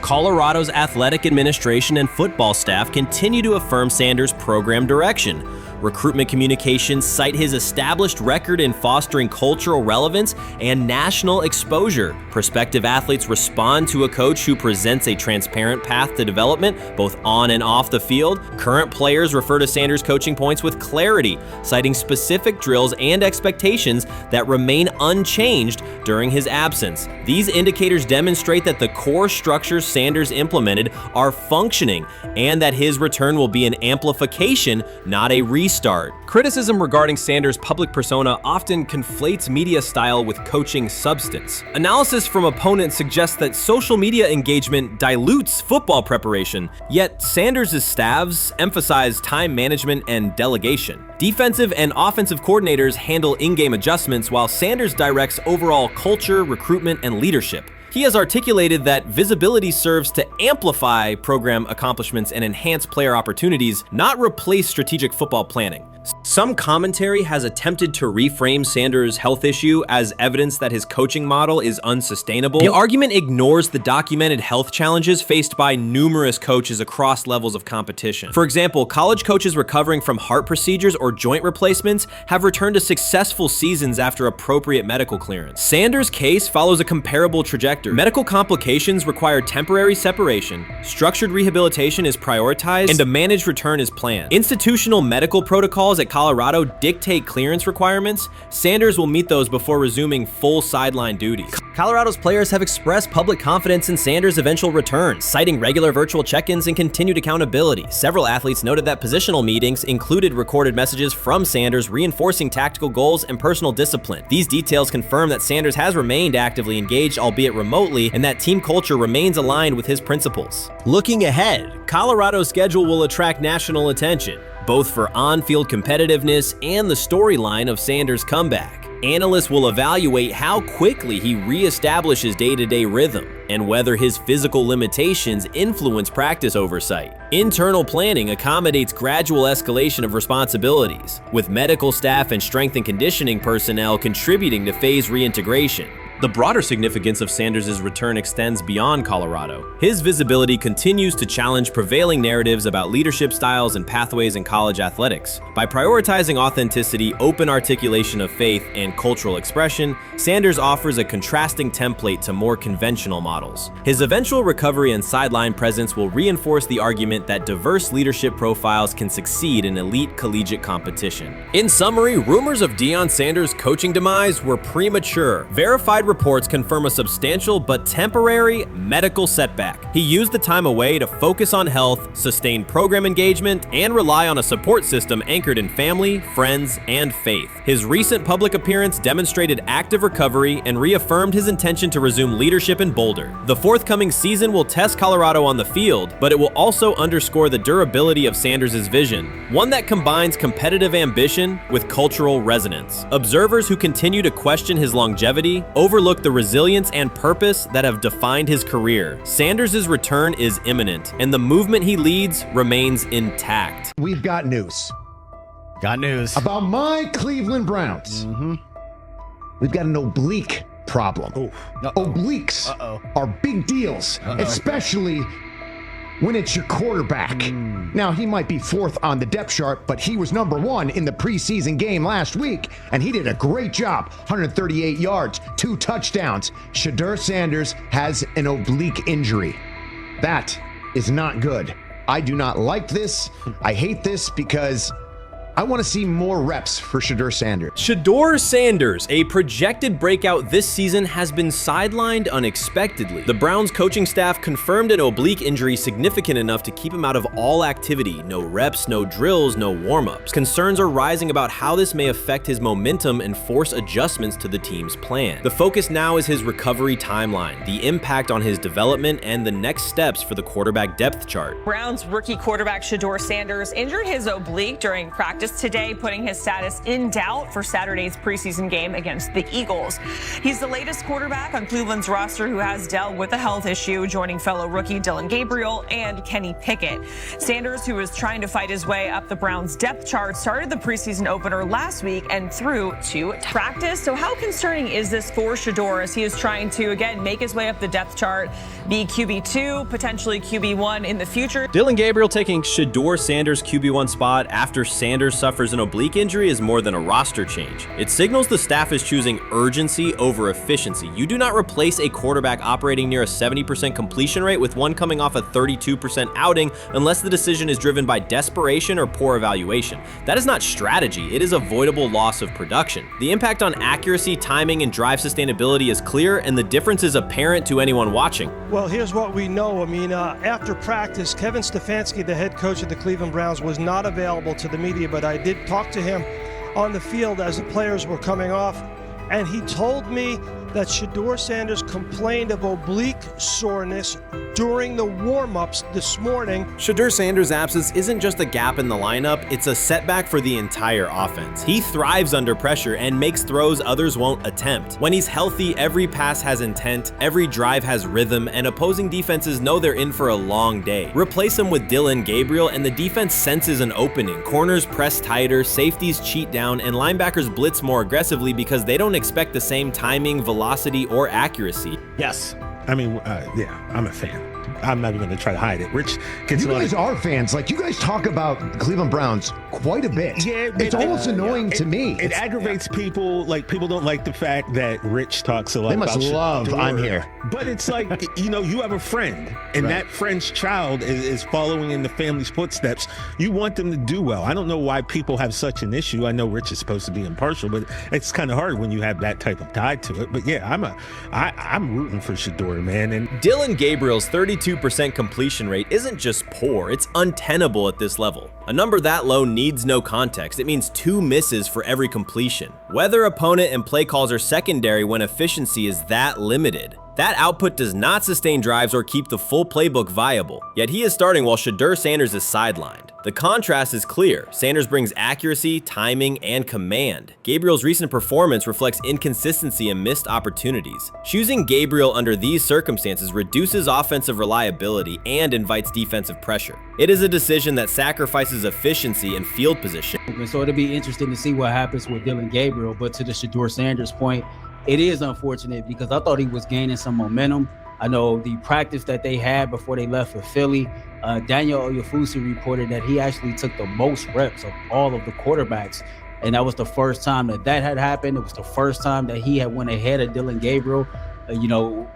Colorado's athletic administration and football staff continue to affirm Sanders' program direction. Recruitment communications cite his established record in fostering cultural relevance and national exposure. Prospective athletes respond to a coach who presents a transparent path to development, both on and off the field. Current players refer to Sanders' coaching points with clarity, citing specific drills and expectations that remain unchanged during his absence. These indicators demonstrate that the core structures Sanders implemented are functioning and that his return will be an amplification, not a restart. Criticism regarding Sanders' public persona often conflates media style with coaching substance. Analysis from opponents suggests that social media engagement dilutes football preparation, yet Sanders' staffs emphasize time management and delegation. Defensive and offensive coordinators handle in-game adjustments, while Sanders directs overall culture, recruitment, and leadership. He has articulated that visibility serves to amplify program accomplishments and enhance player opportunities, not replace strategic football planning. Some commentary has attempted to reframe Sanders' health issue as evidence that his coaching model is unsustainable. The argument ignores the documented health challenges faced by numerous coaches across levels of competition. For example, college coaches recovering from heart procedures or joint replacements have returned to successful seasons after appropriate medical clearance. Sanders' case follows a comparable trajectory. Medical complications require temporary separation, structured rehabilitation is prioritized, and a managed return is planned. Institutional medical protocols at Colorado dictate clearance requirements. Sanders will meet those before resuming full sideline duties. Colorado's players have expressed public confidence in Sanders' eventual return, citing regular virtual check-ins and continued accountability. Several athletes noted that positional meetings included recorded messages from Sanders reinforcing tactical goals and personal discipline. These details confirm that Sanders has remained actively engaged, albeit remotely, and that team culture remains aligned with his principles. Looking ahead, Colorado's schedule will attract national attention, both for on-field competitiveness and the storyline of Sanders' comeback. Analysts will evaluate how quickly he reestablishes day-to-day rhythm and whether his physical limitations influence practice oversight. Internal planning accommodates gradual escalation of responsibilities, with medical staff and strength and conditioning personnel contributing to phase reintegration. The broader significance of Sanders' return extends beyond Colorado. His visibility continues to challenge prevailing narratives about leadership styles and pathways in college athletics. By prioritizing authenticity, open articulation of faith, and cultural expression, Sanders offers a contrasting template to more conventional models. His eventual recovery and sideline presence will reinforce the argument that diverse leadership profiles can succeed in elite collegiate competition. In summary, rumors of Deion Sanders' coaching demise were premature. Verified reports confirm a substantial but temporary medical setback. He used the time away to focus on health, sustain program engagement, and rely on a support system anchored in family, friends, and faith. His recent public appearance demonstrated active recovery and reaffirmed his intention to resume leadership in Boulder. The forthcoming season will test Colorado on the field, but it will also underscore the durability of Sanders' vision, one that combines competitive ambition with cultural resonance. Observers who continue to question his longevity, over overlook the resilience and purpose that have defined his career. Sanders' return is imminent, and the movement he leads remains intact. We've got news. Got news. About my Cleveland Browns. We've got an oblique problem. Obliques are big deals, especially when it's your quarterback. Now, he might be 4th on the depth chart, but he was number 1 in the preseason game last week, and he did a great job. 138 yards, 2 touchdowns. SHEDEUR Sanders has an oblique injury. That is not good. I do not like this. I hate this because I want to see more reps for SHEDEUR Sanders. SHEDEUR Sanders, a projected breakout this season, has been sidelined unexpectedly. The Browns coaching staff confirmed an oblique injury significant enough to keep him out of all activity. No reps, no drills, no warm-ups. Concerns are rising about how this may affect his momentum and force adjustments to the team's plan. The focus now is his recovery timeline, the impact on his development, and the next steps for the quarterback depth chart. Browns rookie quarterback SHEDEUR Sanders injured his oblique during practice today, putting his status in doubt for Saturday's preseason game against the Eagles. He's the latest quarterback on Cleveland's roster who has dealt with a health issue, joining fellow rookie Dillon Gabriel and Kenny Pickett. Sanders, who is trying to fight his way up the Browns' depth chart, started the preseason opener last week and threw 2 practice. So how concerning is this for SHEDEUR as he is trying to, again, make his way up the depth chart, be QB2, potentially QB1 in the future? Dillon Gabriel taking SHEDEUR Sanders' QB1 spot after Sanders suffers an oblique injury is more than a roster change. It signals the staff is choosing urgency over efficiency. You do not replace a quarterback operating near a 70% completion rate with one coming off a 32% outing unless the decision is driven by desperation or poor evaluation. That is not strategy, it is avoidable loss of production. The impact on accuracy, timing, and drive sustainability is clear, and the difference is apparent to anyone watching. Well, here's what we know. I mean, after practice, Kevin Stefanski, the head coach of the Cleveland Browns, was not available to the media, but I did talk to him on the field as the players were coming off, and he told me that SHEDEUR Sanders complained of oblique soreness during the warm-ups this morning. SHEDEUR Sanders' absence isn't just a gap in the lineup, it's a setback for the entire offense. He thrives under pressure and makes throws others won't attempt. When he's healthy, every pass has intent, every drive has rhythm, and opposing defenses know they're in for a long day. Replace him with Dillon Gabriel and the defense senses an opening. Corners press tighter, safeties cheat down, and linebackers blitz more aggressively because they don't expect the same timing, velocity, or accuracy. Yes. I mean, yeah, I'm a fan. I'm not even going to try to hide it. Rich gets You guys are fans. Like, you guys talk about the Cleveland Browns quite a bit. Yeah, it's almost annoying to me. It aggravates people. Like, people don't like the fact that Rich talks a lot about They must love SHEDEUR. I'm here. But it's like, you know, you have a friend, and that friend's child is following in the family's footsteps. You want them to do well. I don't know why people have such an issue. I know Rich is supposed to be impartial, but it's kind of hard when you have that type of tie to it. But yeah, I'm rooting for SHEDEUR, man. And Dillon Gabriel's 32% completion rate isn't just poor, it's untenable at this level. A number that low needs no context. It means 2 misses for every completion. Weather, opponent, and play calls are secondary when efficiency is that limited. That output does not sustain drives or keep the full playbook viable, yet he is starting while SHEDEUR Sanders is sidelined. The contrast is clear. Sanders brings accuracy, timing, and command. Gabriel's recent performance reflects inconsistency and missed opportunities. Choosing Gabriel under these circumstances reduces offensive reliability and invites defensive pressure. It is a decision that sacrifices efficiency and field position. So it'll be interesting to see what happens with Dillon Gabriel, but to the SHEDEUR Sanders point, it is unfortunate because I thought he was gaining some momentum. I know the practice that they had before they left for Philly, Daniel Oyefusi reported that he actually took the most reps of all of the quarterbacks. And that was the first time that had happened. It was the first time that he had went ahead of Dillon Gabriel,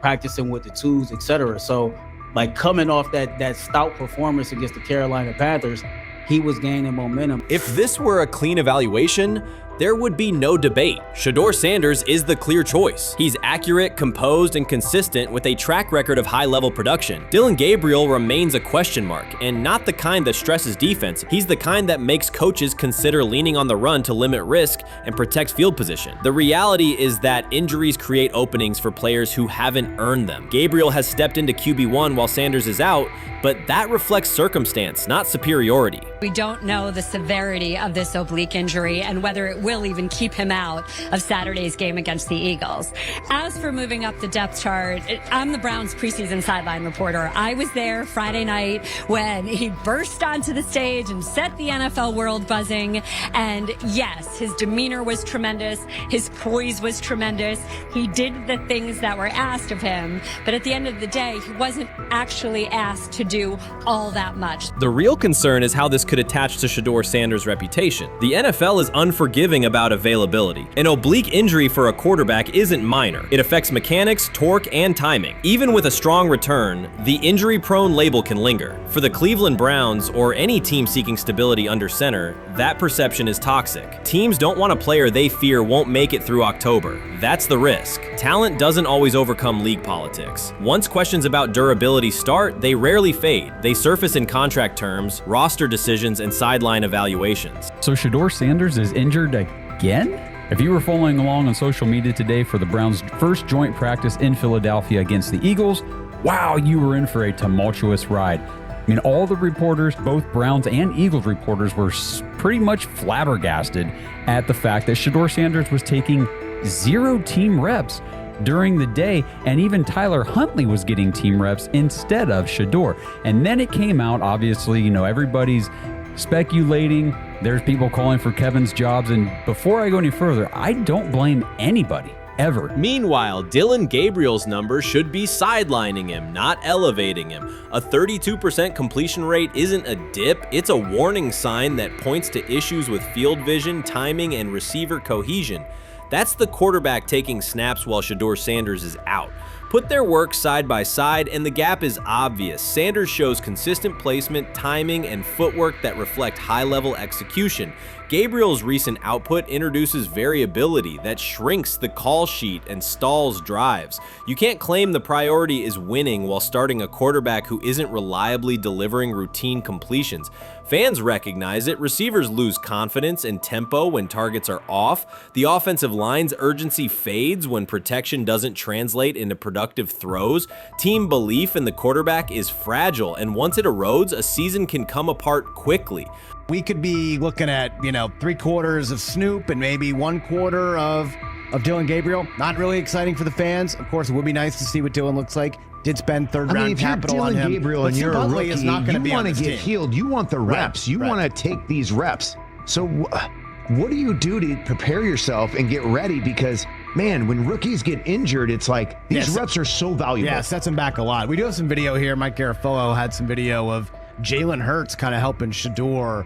practicing with the twos, etc. So like coming off that stout performance against the Carolina Panthers, he was gaining momentum. If this were a clean evaluation, there would be no debate. SHEDEUR Sanders is the clear choice. He's accurate, composed, and consistent with a track record of high-level production. Dillon Gabriel remains a question mark, and not the kind that stresses defense. He's the kind that makes coaches consider leaning on the run to limit risk and protect field position. The reality is that injuries create openings for players who haven't earned them. Gabriel has stepped into QB1 while Sanders is out, but that reflects circumstance, not superiority. We don't know the severity of this oblique injury and whether it will even keep him out of Saturday's game against the Eagles. As for moving up the depth chart, I'm the Browns preseason sideline reporter. I was there Friday night when he burst onto the stage and set the NFL world buzzing. And yes, his demeanor was tremendous. His poise was tremendous. He did the things that were asked of him. But at the end of the day, he wasn't actually asked to do all that much. The real concern is how this could attach to SHEDEUR Sanders' reputation. The NFL is unforgiving about availability. An oblique injury for a quarterback isn't minor. It affects mechanics, torque, and timing. Even with a strong return, the injury-prone label can linger. For the Cleveland Browns, or any team seeking stability under center, that perception is toxic. Teams don't want a player they fear won't make it through October. That's the risk. Talent doesn't always overcome league politics. Once questions about durability start, they rarely fade. They surface in contract terms, roster decisions, and sideline evaluations. So SHEDEUR Sanders is injured again? If you were following along on social media today for the Browns' first joint practice in Philadelphia against the Eagles, wow, you were in for a tumultuous ride. I mean, all the reporters, both Browns and Eagles reporters, were pretty much flabbergasted at the fact that SHEDEUR Sanders was taking 0 team reps during the day, and even Tyler Huntley was getting team reps instead of SHEDEUR. And then it came out, obviously, everybody's speculating. There's people calling for Kevin's jobs, and before I go any further, I don't blame anybody, ever. Meanwhile, Dillon Gabriel's numbers should be sidelining him, not elevating him. A 32% completion rate isn't a dip, it's a warning sign that points to issues with field vision, timing, and receiver cohesion. That's the quarterback taking snaps while SHEDEUR Sanders is out. Put their work side by side and the gap is obvious. Sanders shows consistent placement, timing, and footwork that reflect high-level execution. Gabriel's recent output introduces variability that shrinks the call sheet and stalls drives. You can't claim the priority is winning while starting a quarterback who isn't reliably delivering routine completions. Fans recognize it, receivers lose confidence and tempo when targets are off, the offensive line's urgency fades when protection doesn't translate into productive throws, team belief in the quarterback is fragile, and once it erodes, a season can come apart quickly. We could be looking at, 3/4 of Snoop and maybe 1/4 of Dillon Gabriel. Not really exciting for the fans. Of course, it would be nice to see what Dillon looks like. Did spend third-round capital on him. If you're Dillon Gabriel and you're a rookie, is not you be want to get healed. You want the reps. You want to take these reps. So what do you do to prepare yourself and get ready? Because, man, when rookies get injured, it's like these reps are so valuable. Yeah, sets them back a lot. We do have some video here. Mike Garafolo had some video of Jalen Hurts kind of helping SHEDEUR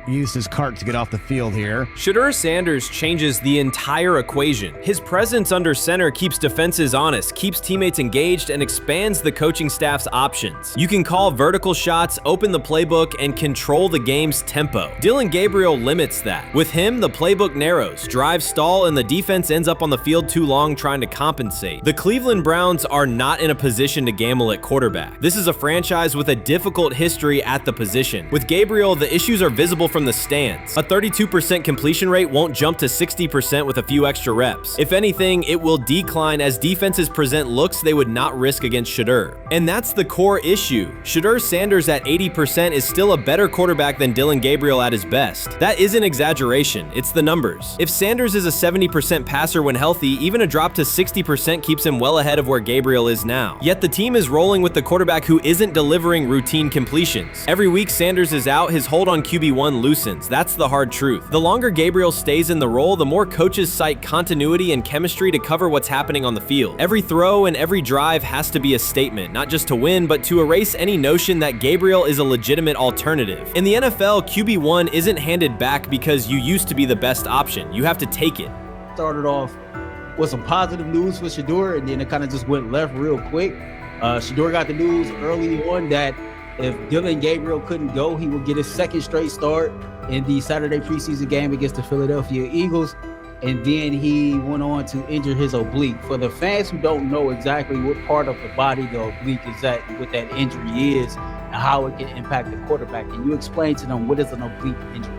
use his cart to get off the field here. SHEDEUR Sanders changes the entire equation. His presence under center keeps defenses honest, keeps teammates engaged, and expands the coaching staff's options. You can call vertical shots, open the playbook, and control the game's tempo. Dillon Gabriel limits that. With him, the playbook narrows, drives stall, and the defense ends up on the field too long trying to compensate. The Cleveland Browns are not in a position to gamble at quarterback. This is a franchise with a difficult history at the position. With Gabriel, the issues are visible from the stands. A 32% completion rate won't jump to 60% with a few extra reps. If anything, it will decline as defenses present looks they would not risk against SHEDEUR. And that's the core issue. SHEDEUR Sanders at 80% is still a better quarterback than Dillon Gabriel at his best. That isn't exaggeration, it's the numbers. If Sanders is a 70% passer when healthy, even a drop to 60% keeps him well ahead of where Gabriel is now. Yet the team is rolling with the quarterback who isn't delivering routine completions. Every week Sanders is out, his hold on QB1 loosens. That's the hard truth. The longer Gabriel stays in the role, the more coaches cite continuity and chemistry to cover what's happening on the field. Every throw and every drive has to be a statement, not just to win, but to erase any notion that Gabriel is a legitimate alternative. In the NFL, QB1 isn't handed back because you used to be the best option. You have to take it. Started off with some positive news for SHEDEUR, and then it kind of just went left real quick. SHEDEUR got the news early on that if Dillon Gabriel couldn't go, he would get his second straight start in the Saturday preseason game against the Philadelphia Eagles. And then he went on to injure his oblique. For the fans who don't know exactly what part of the body the oblique is at and what that injury is and how it can impact the quarterback, can you explain to them what is an oblique injury?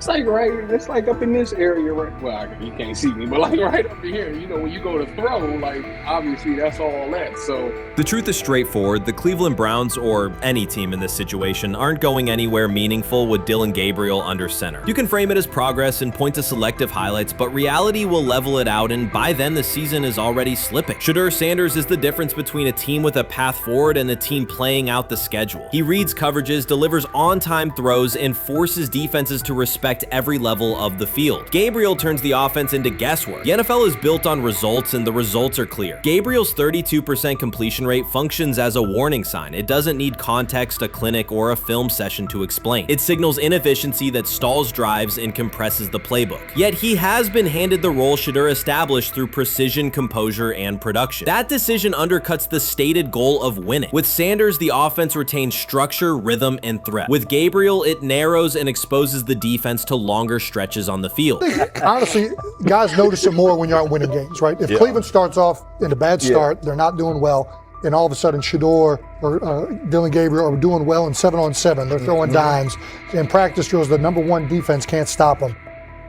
It's like up in this area, right? Well, you can't see me, but like right up in here, you know, when you go to throw, like obviously that's all that. So the truth is straightforward. The Cleveland Browns, or any team in this situation, aren't going anywhere meaningful with Dillon Gabriel under center. You can frame it as progress and point to selective highlights, but reality will level it out, and by then the season is already slipping. SHEDEUR Sanders is the difference between a team with a path forward and a team playing out the schedule. He reads coverages, delivers on-time throws, and forces defenses to respect every level of the field. Gabriel turns the offense into guesswork. The NFL is built on results, and the results are clear. Gabriel's 32% completion rate functions as a warning sign. It doesn't need context, a clinic, or a film session to explain. It signals inefficiency that stalls drives and compresses the playbook. Yet he has been handed the role SHEDEUR established through precision, composure, and production. That decision undercuts the stated goal of winning. With Sanders, the offense retains structure, rhythm, and threat. With Gabriel, it narrows and exposes the defense to longer stretches on the field. Honestly, guys notice it more when you're out winning games, right? If Cleveland starts off in a bad start, they're not doing well, and all of a sudden SHEDEUR or Dillon Gabriel are doing well in 7-on-7, they're throwing dimes. In practice drills, the number one defense can't stop them.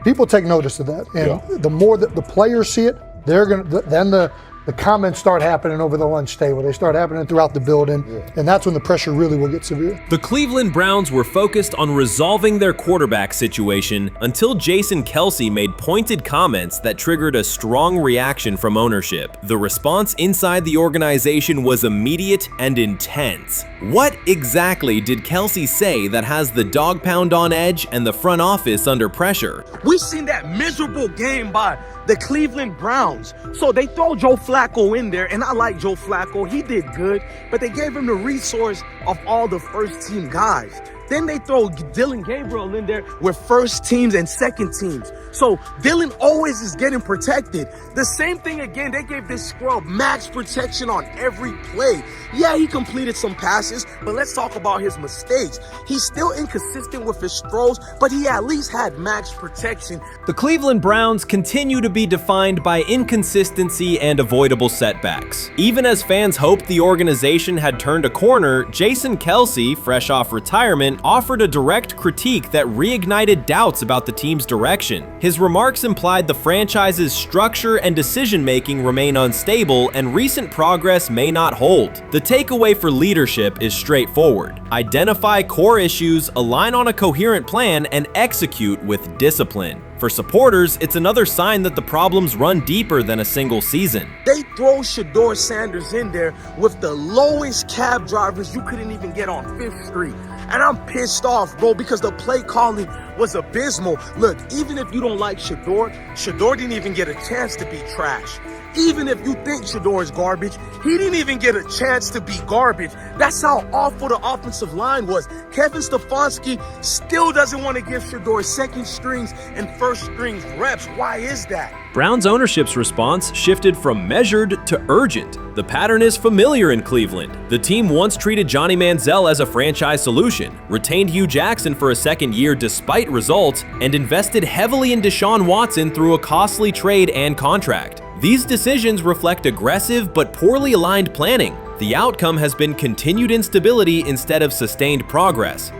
People take notice of that, and the more that the players see it, they're gonna then the comments start happening over the lunch table. They start happening throughout the building, and that's when the pressure really will get severe. The Cleveland Browns were focused on resolving their quarterback situation until Jason Kelce made pointed comments that triggered a strong reaction from ownership. The response inside the organization was immediate and intense. What exactly did Kelce say that has the dog pound on edge and the front office under pressure? We've seen that miserable game by the Cleveland Browns. So they throw Joe Flacco in there, and I like Joe Flacco. He did good, but they gave him the resource of all the first-team guys. Then they throw Dillon Gabriel in there with first teams and second teams. So Dillon always is getting protected. The same thing again, they gave this scrub max protection on every play. Yeah, he completed some passes, but let's talk about his mistakes. He's still inconsistent with his throws, but he at least had max protection. The Cleveland Browns continue to be defined by inconsistency and avoidable setbacks. Even as fans hoped the organization had turned a corner, Jason Kelce, fresh off retirement, offered a direct critique that reignited doubts about the team's direction. His remarks implied the franchise's structure and decision-making remain unstable and recent progress may not hold. The takeaway for leadership is straightforward. Identify core issues, align on a coherent plan, and execute with discipline. For supporters, it's another sign that the problems run deeper than a single season. They throw SHEDEUR Sanders in there with the lowest cab drivers you couldn't even get on 5th Street. And I'm pissed off, bro, because the play calling was abysmal. Look, even if you don't like SHEDEUR didn't even get a chance to be trash. Even if you think SHEDEUR is garbage, he didn't even get a chance to be garbage. That's how awful the offensive line was. Kevin Stefanski still doesn't want to give SHEDEUR second strings and first strings reps. Why is that? Browns ownership's response shifted from measured to urgent. The pattern is familiar in Cleveland. The team once treated Johnny Manziel as a franchise solution, retained Hugh Jackson for a second year despite results, and invested heavily in Deshaun Watson through a costly trade and contract. These decisions reflect aggressive but poorly aligned planning. The outcome has been continued instability instead of sustained progress.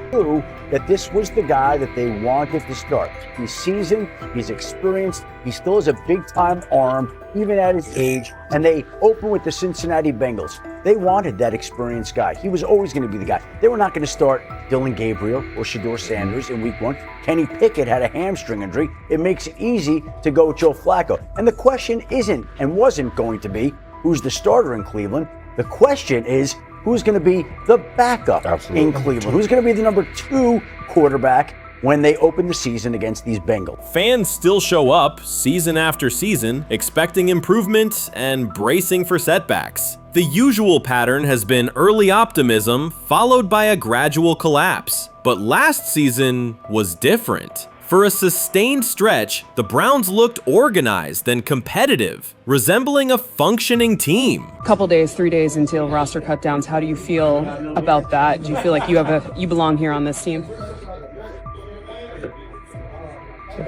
That this was the guy that they wanted to start. He's seasoned, he's experienced, he still has a big-time arm, even at his age, and they open with the Cincinnati Bengals. They wanted that experienced guy. He was always going to be the guy. They were not going to start Dillon Gabriel or SHEDEUR Sanders in week 1. Kenny Pickett had a hamstring injury. It makes it easy to go with Joe Flacco. And the question isn't and wasn't going to be who's the starter in Cleveland. The question is, who's going to be the backup in Cleveland? Who's going to be the number 2 quarterback when they open the season against these Bengals? Fans still show up season after season, expecting improvement and bracing for setbacks. The usual pattern has been early optimism followed by a gradual collapse. But last season was different. For a sustained stretch, the Browns looked organized and competitive, resembling a functioning team. Couple days, 3 days until roster cutdowns. How do you feel about that? Do you feel like you belong here on this team?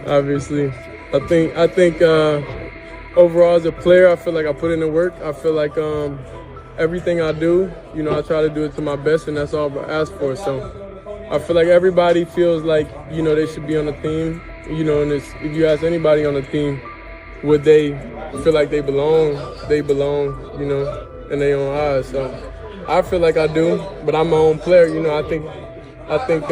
Obviously, I think overall as a player, I feel like I put in the work. I feel like everything I do, I try to do it to my best, and that's all I ask for. So I feel like everybody feels like, they should be on the team. And if you ask anybody on the team, would they feel like they belong, in their own eyes. So I feel like I do, but I'm my own player. I think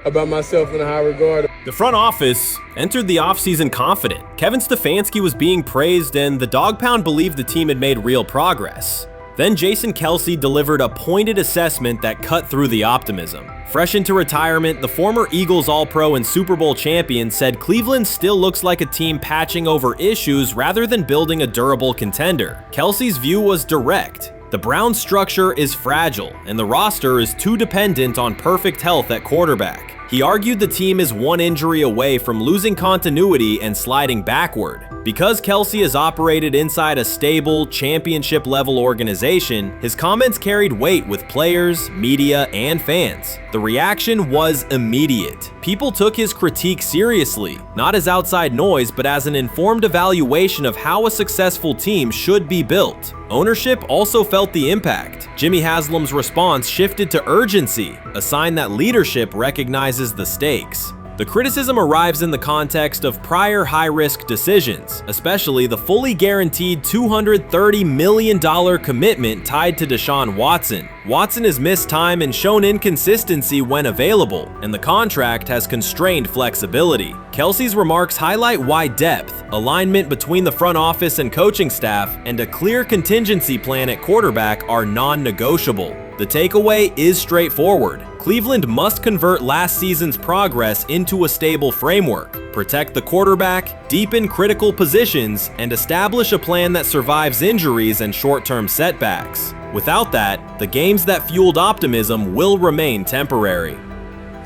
about myself in a high regard. The front office entered the offseason confident. Kevin Stefanski was being praised, and the Dog Pound believed the team had made real progress. Then Jason Kelce delivered a pointed assessment that cut through the optimism. Fresh into retirement, the former Eagles All-Pro and Super Bowl champion said Cleveland still looks like a team patching over issues rather than building a durable contender. Kelce's view was direct. The Browns' structure is fragile, and the roster is too dependent on perfect health at quarterback. He argued the team is one injury away from losing continuity and sliding backward. Because Kelce has operated inside a stable, championship-level organization, his comments carried weight with players, media, and fans. The reaction was immediate. People took his critique seriously, not as outside noise, but as an informed evaluation of how a successful team should be built. Ownership also felt the impact. Jimmy Haslam's response shifted to urgency, a sign that leadership recognizes the stakes. The criticism arrives in the context of prior high-risk decisions, especially the fully guaranteed $230 million commitment tied to Deshaun Watson. Watson has missed time and shown inconsistency when available, and the contract has constrained flexibility. Kelce's remarks highlight why depth, alignment between the front office and coaching staff, and a clear contingency plan at quarterback are non-negotiable. The takeaway is straightforward. Cleveland must convert last season's progress into a stable framework, protect the quarterback, deepen critical positions, and establish a plan that survives injuries and short-term setbacks. Without that, the games that fueled optimism will remain temporary.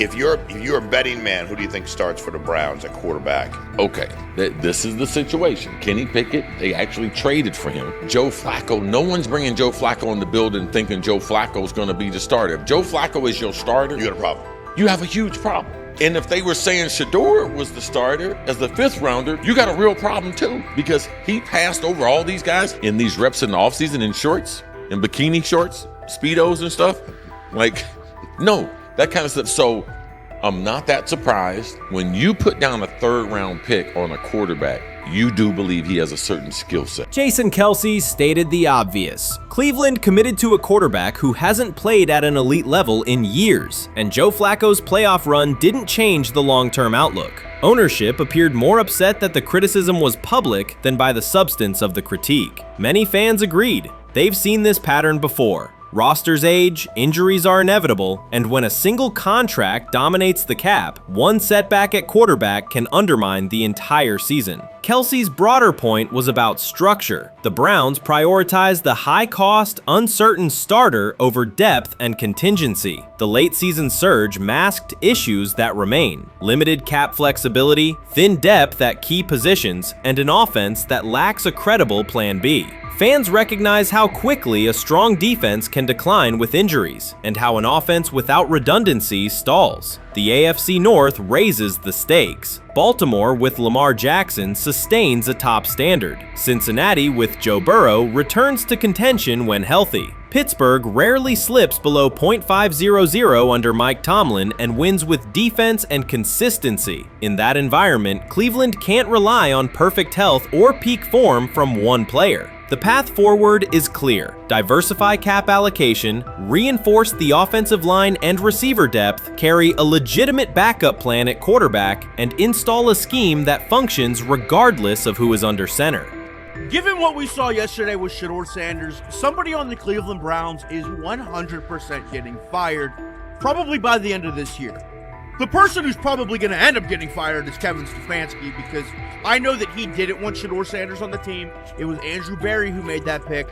If you're a betting man, who do you think starts for the Browns at quarterback? Okay, this is the situation. Kenny Pickett, they actually traded for him. Joe Flacco, no one's bringing Joe Flacco in the building thinking Joe Flacco's going to be the starter. If Joe Flacco is your starter, you got a problem. You have a huge problem. And if they were saying SHEDEUR was the starter as the 5th rounder, you got a real problem too, because he passed over all these guys in these reps in the offseason in shorts, in bikini shorts, Speedos and stuff. Like, no. That kind of stuff. So I'm not that surprised. When you put down a 3rd round pick on a quarterback, you do believe he has a certain skill set. Jason Kelce stated the obvious. Cleveland committed to a quarterback who hasn't played at an elite level in years, and Joe Flacco's playoff run didn't change the long-term outlook. Ownership appeared more upset that the criticism was public than by the substance of the critique. Many fans agreed. They've seen this pattern before. Rosters age, injuries are inevitable, and when a single contract dominates the cap, one setback at quarterback can undermine the entire season. Kelce's broader point was about structure. The Browns prioritized the high-cost, uncertain starter over depth and contingency. The late-season surge masked issues that remain: limited cap flexibility, thin depth at key positions, and an offense that lacks a credible Plan B. Fans recognize how quickly a strong defense can decline with injuries, and how an offense without redundancy stalls. The AFC North raises the stakes. Baltimore with Lamar Jackson sustains a top standard. Cincinnati with Joe Burrow returns to contention when healthy. Pittsburgh rarely slips below .500 under Mike Tomlin and wins with defense and consistency. In that environment, Cleveland can't rely on perfect health or peak form from one player. The path forward is clear. Diversify cap allocation, reinforce the offensive line and receiver depth, carry a legitimate backup plan at quarterback, and install a scheme that functions regardless of who is under center. Given what we saw yesterday with SHEDEUR Sanders, somebody on the Cleveland Browns is 100% getting fired, probably by the end of this year. The person who's probably going to end up getting fired is Kevin Stefanski, because I know that he didn't want SHEDEUR Sanders on the team. It was Andrew Berry who made that pick.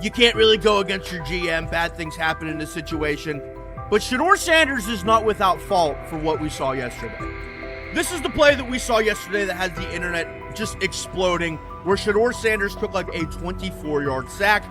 You can't really go against your GM. Bad things happen in this situation. But SHEDEUR Sanders is not without fault for what we saw yesterday. This is the play that we saw yesterday that had the internet just exploding, where SHEDEUR Sanders took like a 24-yard sack.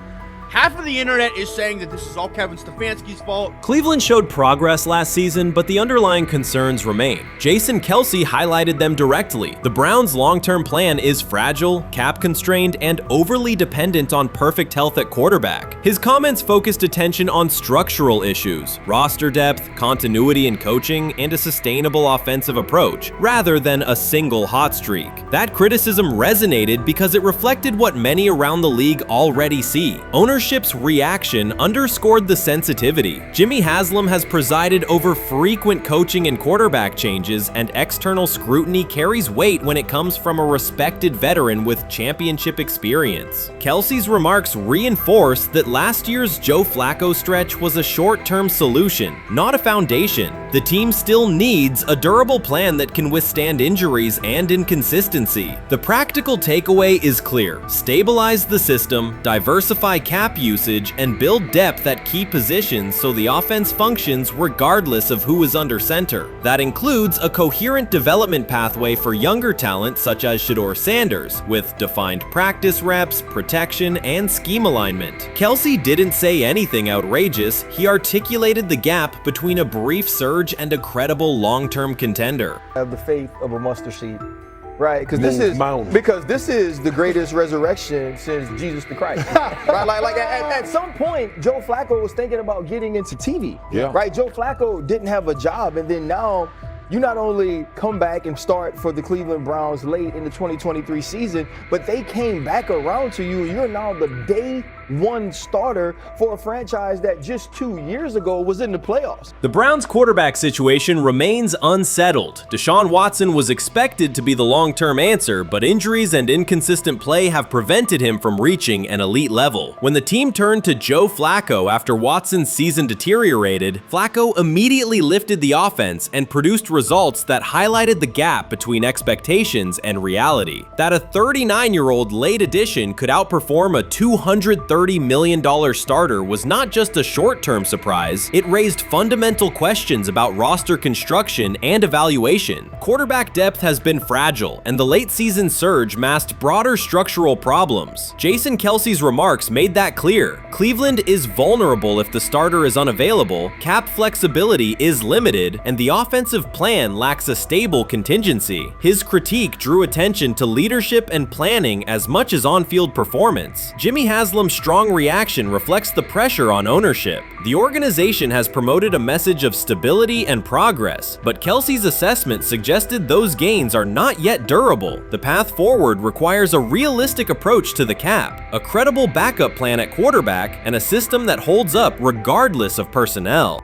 Half of the internet is saying that this is all Kevin Stefanski's fault. Cleveland showed progress last season, but the underlying concerns remain. Jason Kelce highlighted them directly. The Browns' long-term plan is fragile, cap-constrained, and overly dependent on perfect health at quarterback. His comments focused attention on structural issues, roster depth, continuity in coaching, and a sustainable offensive approach, rather than a single hot streak. That criticism resonated because it reflected what many around the league already see. Ownership's reaction underscored the sensitivity. Jimmy Haslam has presided over frequent coaching and quarterback changes, and external scrutiny carries weight when it comes from a respected veteran with championship experience. Kelce's remarks reinforce that last year's Joe Flacco stretch was a short-term solution, not a foundation. The team still needs a durable plan that can withstand injuries and inconsistency. The practical takeaway is clear: stabilize the system, diversify cap usage, and build depth at key positions so the offense functions regardless of who is under center. That includes a coherent development pathway for younger talent such as SHEDEUR Sanders, with defined practice reps, protection, and scheme alignment. Kelce didn't say anything outrageous. He articulated the gap between a brief surge and a credible long-term contender. Have the faith of a mustard seed. Right, because this is the greatest resurrection since Jesus the Christ. Right, like at some point, Joe Flacco was thinking about getting into TV. Yeah. Right, Joe Flacco didn't have a job, and then now you not only come back and start for the Cleveland Browns late in the 2023 season, but they came back around to you. You're now the day one starter for a franchise that just 2 years ago was in the playoffs. The Browns' quarterback situation remains unsettled. Deshaun Watson was expected to be the long-term answer, but injuries and inconsistent play have prevented him from reaching an elite level. When the team turned to Joe Flacco after Watson's season deteriorated, Flacco immediately lifted the offense and produced results that highlighted the gap between expectations and reality. That a 39-year-old late addition could outperform a $230 million starter was not just a short-term surprise, it raised fundamental questions about roster construction and evaluation. Quarterback depth has been fragile, and the late-season surge masked broader structural problems. Jason Kelce's remarks made that clear. Cleveland is vulnerable if the starter is unavailable, cap flexibility is limited, and the offensive plan lacks a stable contingency. His critique drew attention to leadership and planning as much as on-field performance. Jimmy Haslam's strong reaction reflects the pressure on ownership. The organization has promoted a message of stability and progress, but Kelce's assessment suggested those gains are not yet durable. The path forward requires a realistic approach to the cap, a credible backup plan at quarterback, and a system that holds up regardless of personnel.